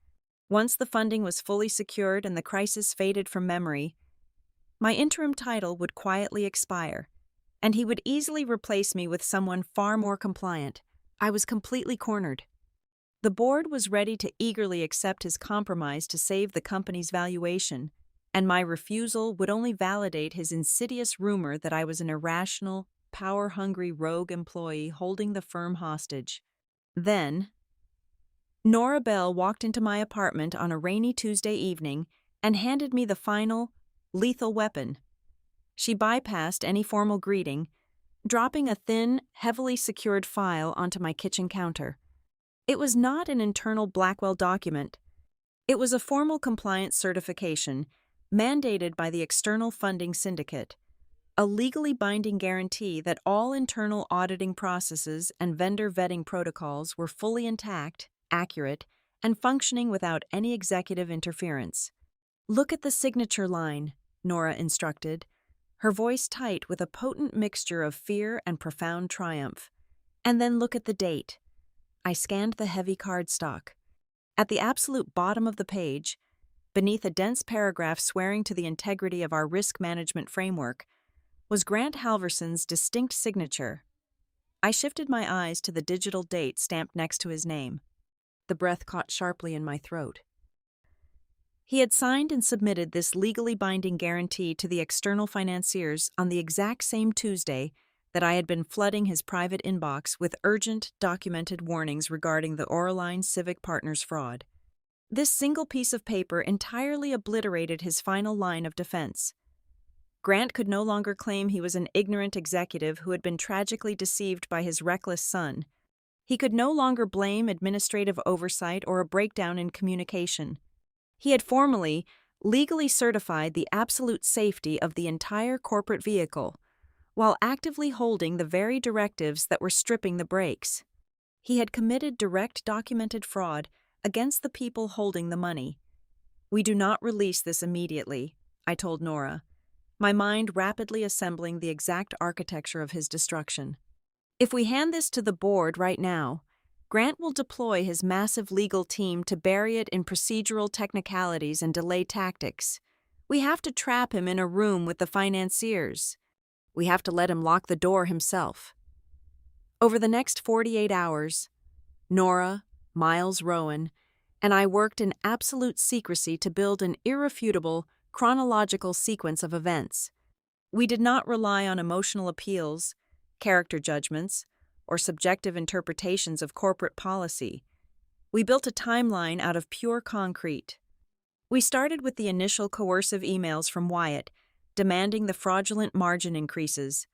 Speaker 1: Once the funding was fully secured and the crisis faded from memory, my interim title would quietly expire, and he would easily replace me with someone far more compliant. I was completely cornered. The board was ready to eagerly accept his compromise to save the company's valuation, and my refusal would only validate his insidious rumor that I was an irrational, power-hungry rogue employee holding the firm hostage. Then, Nora Bell walked into my apartment on a rainy Tuesday evening and handed me the final, lethal weapon. She bypassed any formal greeting, dropping a thin, heavily secured file onto my kitchen counter. It was not an internal Blackwell document. It was a formal compliance certification mandated by the external funding syndicate, a legally binding guarantee that all internal auditing processes and vendor vetting protocols were fully intact, accurate, and functioning without any executive interference. "Look at the signature line," Nora instructed, her voice tight with a potent mixture of fear and profound triumph. "And then look at the date." I scanned the heavy cardstock. At the absolute bottom of the page, beneath a dense paragraph swearing to the integrity of our risk management framework, was Grant Halverson's distinct signature. I shifted my eyes to the digital date stamped next to his name. The breath caught sharply in my throat. He had signed and submitted this legally binding guarantee to the external financiers on the exact same Tuesday that I had been flooding his private inbox with urgent, documented warnings regarding the Oraline Civic Partners fraud. This single piece of paper entirely obliterated his final line of defense. Grant could no longer claim he was an ignorant executive who had been tragically deceived by his reckless son. He could no longer blame administrative oversight or a breakdown in communication. He had formally, legally certified the absolute safety of the entire corporate vehicle, while actively holding the very directives that were stripping the brakes. He had committed direct documented fraud against the people holding the money. "We do not release this immediately," I told Nora, my mind rapidly assembling the exact architecture of his destruction. "If we hand this to the board right now, Grant will deploy his massive legal team to bury it in procedural technicalities and delay tactics. We have to trap him in a room with the financiers. We have to let him lock the door himself. Over the next 48 hours, Nora, Miles Rowan, and I worked in absolute secrecy to build an irrefutable, chronological sequence of events. We did not rely on emotional appeals, character judgments, or subjective interpretations of corporate policy. We built a timeline out of pure concrete. We started with the initial coercive emails from Wyatt, demanding the fraudulent margin increases.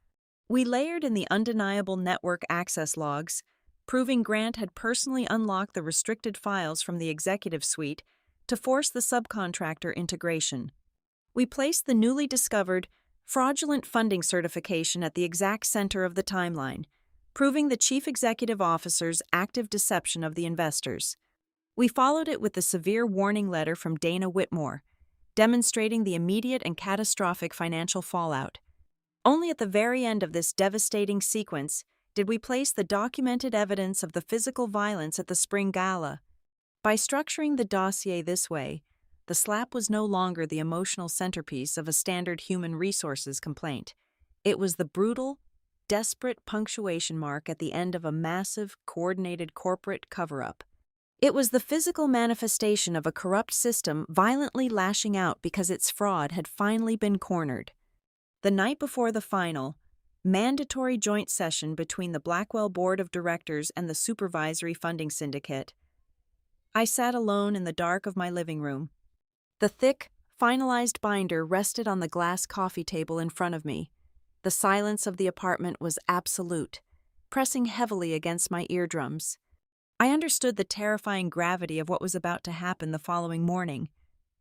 Speaker 1: We layered in the undeniable network access logs, proving Grant had personally unlocked the restricted files from the executive suite to force the subcontractor integration. We placed the newly discovered fraudulent funding certification at the exact center of the timeline, proving the chief executive officer's active deception of the investors. We followed it with the severe warning letter from Dana Whitmore, demonstrating the immediate and catastrophic financial fallout. Only at the very end of this devastating sequence did we place the documented evidence of the physical violence at the spring gala. By structuring the dossier this way, the slap was no longer the emotional centerpiece of a standard human resources complaint. It was the brutal, desperate punctuation mark at the end of a massive, coordinated corporate cover-up. It was the physical manifestation of a corrupt system violently lashing out because its fraud had finally been cornered. The night before the final, mandatory joint session between the Blackwell Board of Directors and the Supervisory Funding Syndicate, I sat alone in the dark of my living room. The thick, finalized binder rested on the glass coffee table in front of me. The silence of the apartment was absolute, pressing heavily against my eardrums. I understood the terrifying gravity of what was about to happen the following morning.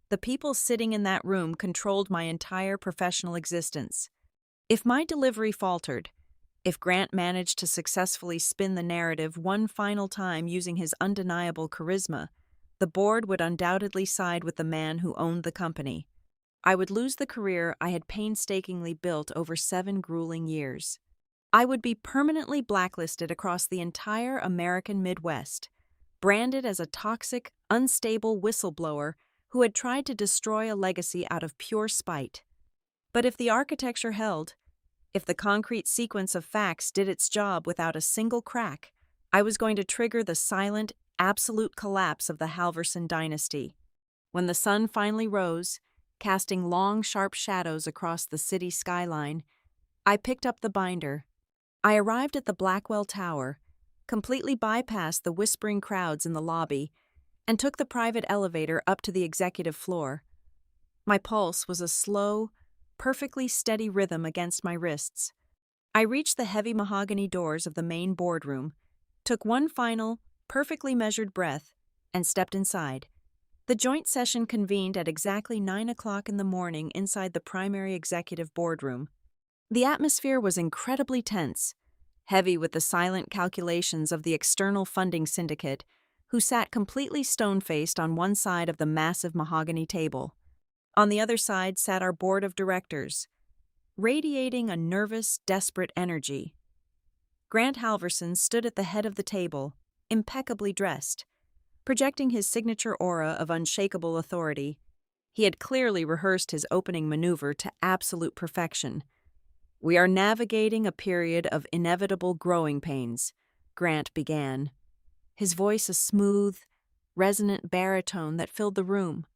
Speaker 1: The people sitting in that room controlled my entire professional existence. If my delivery faltered, if Grant managed to successfully spin the narrative one final time using his undeniable charisma, the board would undoubtedly side with the man who owned the company. I would lose the career I had painstakingly built over 7 grueling years. I would be permanently blacklisted across the entire American Midwest, branded as a toxic, unstable whistleblower who had tried to destroy a legacy out of pure spite. But if the architecture held, if the concrete sequence of facts did its job without a single crack, I was going to trigger the silent, absolute collapse of the Halverson dynasty. When the sun finally rose, casting long, sharp shadows across the city skyline, I picked up the binder. I arrived at the Blackwell Tower, completely bypassed the whispering crowds in the lobby, and took the private elevator up to the executive floor. My pulse was a slow, perfectly steady rhythm against my wrists. I reached the heavy mahogany doors of the main boardroom, took one final, perfectly measured breath, and stepped inside. The joint session convened at exactly 9 o'clock in the morning inside the primary executive boardroom. The atmosphere was incredibly tense, heavy with the silent calculations of the external funding syndicate, who sat completely stone-faced on one side of the massive mahogany table. On the other side sat our board of directors, radiating a nervous, desperate energy. Grant Halverson stood at the head of the table, impeccably dressed, projecting his signature aura of unshakable authority. He had clearly rehearsed his opening maneuver to absolute perfection. "We are navigating a period of inevitable growing pains," Grant began, his voice a smooth, resonant baritone that filled the room.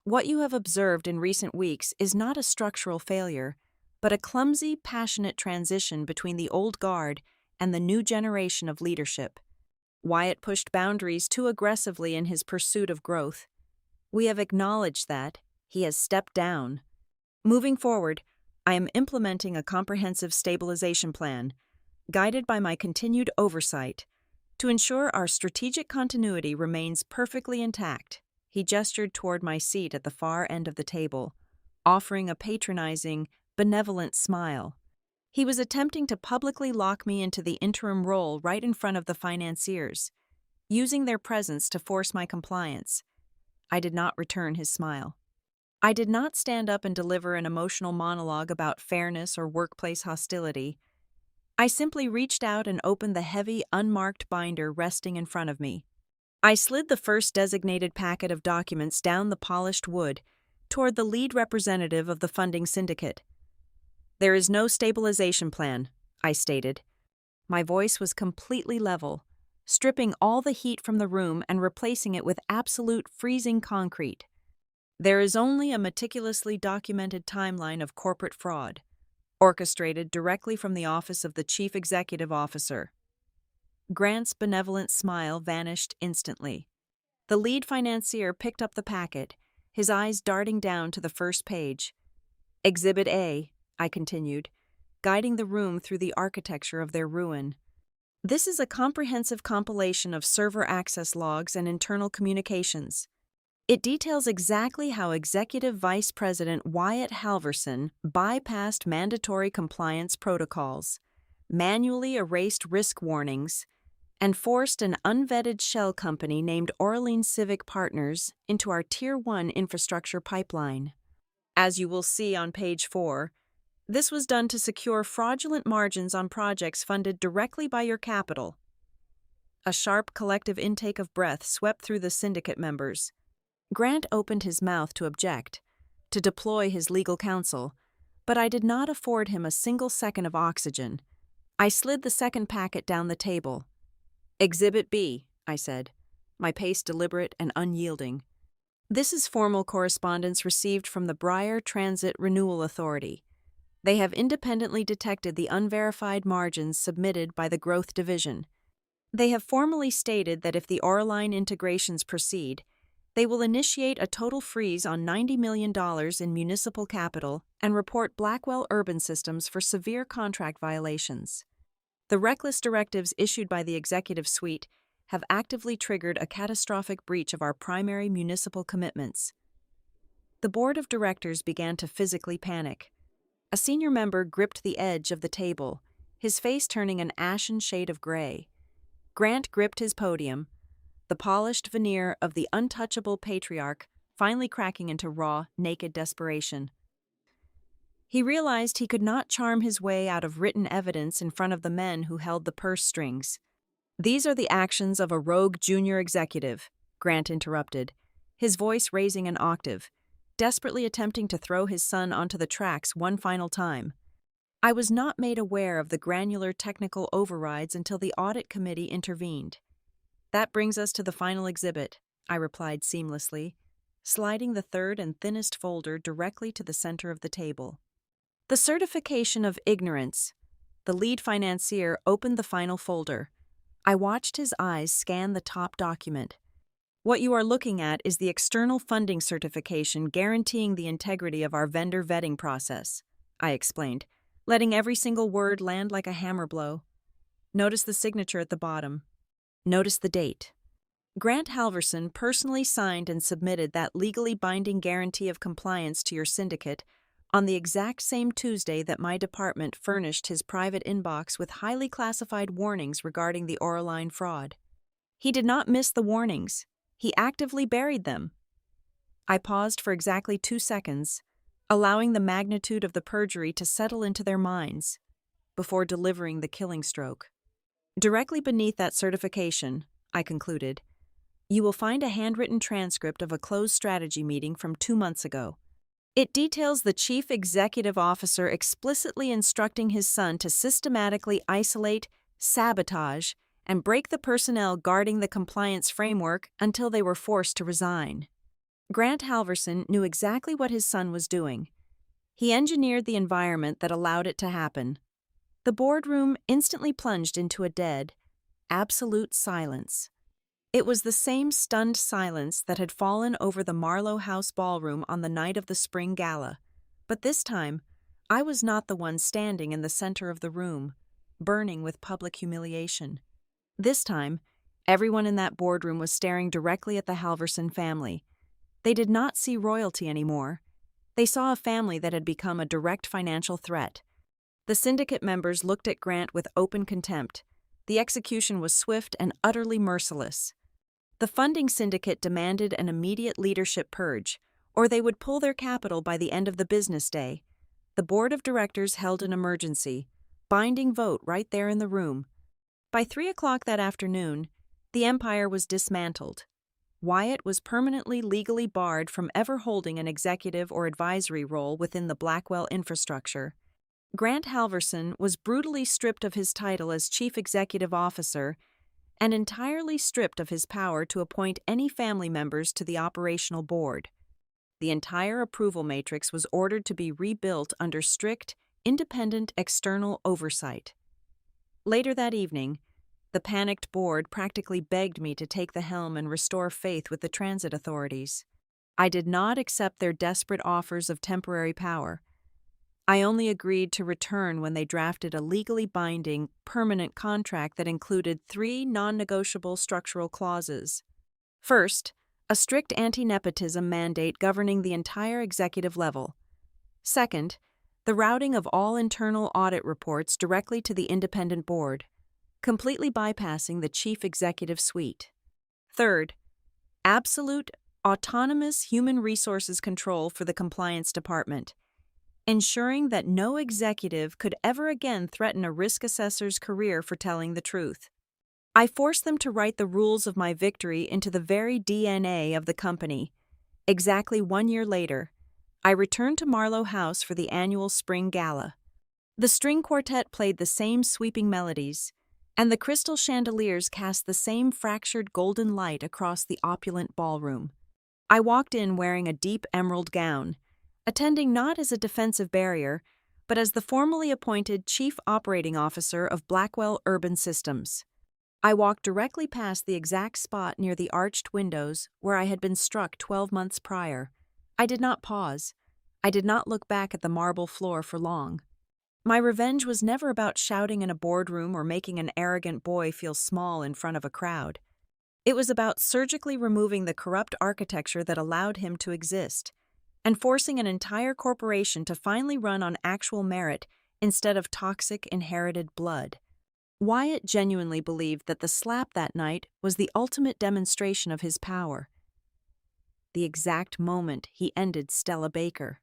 Speaker 1: "What you have observed in recent weeks is not a structural failure, but a clumsy, passionate transition between the old guard and the new generation of leadership. Wyatt pushed boundaries too aggressively in his pursuit of growth. We have acknowledged that. He has stepped down. Moving forward, I am implementing a comprehensive stabilization plan, guided by my continued oversight, to ensure our strategic continuity remains perfectly intact." He gestured toward my seat at the far end of the table, offering a patronizing, benevolent smile. He was attempting to publicly lock me into the interim role right in front of the financiers, using their presence to force my compliance. I did not return his smile. I did not stand up and deliver an emotional monologue about fairness or workplace hostility. I simply reached out and opened the heavy, unmarked binder resting in front of me. I slid the first designated packet of documents down the polished wood toward the lead representative of the funding syndicate. There is no stabilization plan, I stated. My voice was completely level, stripping all the heat from the room and replacing it with absolute freezing concrete. There is only a meticulously documented timeline of corporate fraud, orchestrated directly from the office of the Chief Executive Officer. Grant's benevolent smile vanished instantly. The lead financier picked up the packet, his eyes darting down to the first page. Exhibit A, I continued, guiding the room through the architecture of their ruin. This is a comprehensive compilation of server access logs and internal communications. It details exactly how Executive Vice President Wyatt Halverson bypassed mandatory compliance protocols, manually erased risk warnings, and forced an unvetted shell company named Orlean Civic Partners into our Tier 1 infrastructure pipeline. As you will see on page 4, this was done to secure fraudulent margins on projects funded directly by your capital. A sharp collective intake of breath swept through the syndicate members. Grant opened his mouth to object, to deploy his legal counsel, but I did not afford him a single second of oxygen. I slid the second packet down the table. Exhibit B, I said, my pace deliberate and unyielding. This is formal correspondence received from the Briar Transit Renewal Authority. They have independently detected the unverified margins submitted by the Growth Division. They have formally stated that if the Oraline integrations proceed, they will initiate a total freeze on $90 million in municipal capital and report Blackwell Urban Systems for severe contract violations. The reckless directives issued by the executive suite have actively triggered a catastrophic breach of our primary municipal commitments. The board of directors began to physically panic. A senior member gripped the edge of the table, his face turning an ashen shade of gray. Grant gripped his podium, the polished veneer of the untouchable patriarch finally cracking into raw, naked desperation. He realized he could not charm his way out of written evidence in front of the men who held the purse strings. These are the actions of a rogue junior executive, Grant interrupted, his voice raising an octave, desperately attempting to throw his son onto the tracks one final time. I was not made aware of the granular technical overrides until the audit committee intervened. That brings us to the final exhibit, I replied seamlessly, sliding the third and thinnest folder directly to the center of the table. The certification of ignorance. The lead financier opened the final folder. I watched his eyes scan the top document. What you are looking at is the external funding certification guaranteeing the integrity of our vendor vetting process, I explained, letting every single word land like a hammer blow. Notice the signature at the bottom. Notice the date. Grant Halverson personally signed and submitted that legally binding guarantee of compliance to your syndicate on the exact same Tuesday that my department furnished his private inbox with highly classified warnings regarding the Oraline fraud. He did not miss the warnings. He actively buried them. I paused for exactly 2 seconds, allowing the magnitude of the perjury to settle into their minds, before delivering the killing stroke. Directly beneath that certification, I concluded, you will find a handwritten transcript of a closed strategy meeting from 2 months ago. It details the chief executive officer explicitly instructing his son to systematically isolate, sabotage, and break the personnel guarding the compliance framework until they were forced to resign. Grant Halverson knew exactly what his son was doing. He engineered the environment that allowed it to happen. The boardroom instantly plunged into a dead, absolute silence. It was the same stunned silence that had fallen over the Marlowe House ballroom on the night of the spring gala, but this time, I was not the one standing in the center of the room, burning with public humiliation. This time, everyone in that boardroom was staring directly at the Halverson family. They did not see royalty anymore. They saw a family that had become a direct financial threat. The syndicate members looked at Grant with open contempt. The execution was swift and utterly merciless. The funding syndicate demanded an immediate leadership purge, or they would pull their capital by the end of the business day. The board of directors held an emergency, binding vote right there in the room. By 3 o'clock that afternoon, the empire was dismantled. Wyatt was permanently legally barred from ever holding an executive or advisory role within the Blackwell infrastructure. Grant Halverson was brutally stripped of his title as Chief Executive Officer and entirely stripped of his power to appoint any family members to the operational board. The entire approval matrix was ordered to be rebuilt under strict, independent external oversight. Later that evening, the panicked board practically begged me to take the helm and restore faith with the transit authorities. I did not accept their desperate offers of temporary power. I only agreed to return when they drafted a legally binding, permanent contract that included 3 non-negotiable structural clauses. First, a strict anti-nepotism mandate governing the entire executive level. Second, the routing of all internal audit reports directly to the independent board, completely bypassing the chief executive suite. Third, absolute, autonomous human resources control for the compliance department, ensuring that no executive could ever again threaten a risk assessor's career for telling the truth. I forced them to write the rules of my victory into the very DNA of the company. Exactly 1 year later, I returned to Marlowe House for the annual Spring Gala. The string quartet played the same sweeping melodies, and the crystal chandeliers cast the same fractured golden light across the opulent ballroom. I walked in wearing a deep emerald gown, attending not as a defensive barrier, but as the formally appointed Chief Operating Officer of Blackwell Urban Systems. I walked directly past the exact spot near the arched windows where I had been struck 12 months prior. I did not pause. I did not look back at the marble floor for long. My revenge was never about shouting in a boardroom or making an arrogant boy feel small in front of a crowd. It was about surgically removing the corrupt architecture that allowed him to exist, and forcing an entire corporation to finally run on actual merit instead of toxic inherited blood. Wyatt genuinely believed that the slap that night was the ultimate demonstration of his power. The exact moment he ended Stella Baker.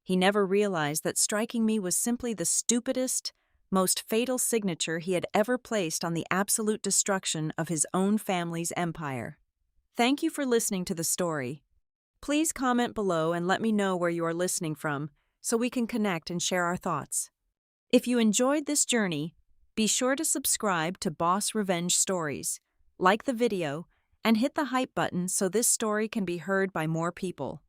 Speaker 1: He never realized that striking me was simply the stupidest, most fatal signature he had ever placed on the absolute destruction of his own family's empire. Thank you for listening to the story. Please comment below and let me know where you are listening from so we can connect and share our thoughts. If you enjoyed this journey, be sure to subscribe to Boss Revenge Stories, like the video, and hit the hype button so this story can be heard by more people.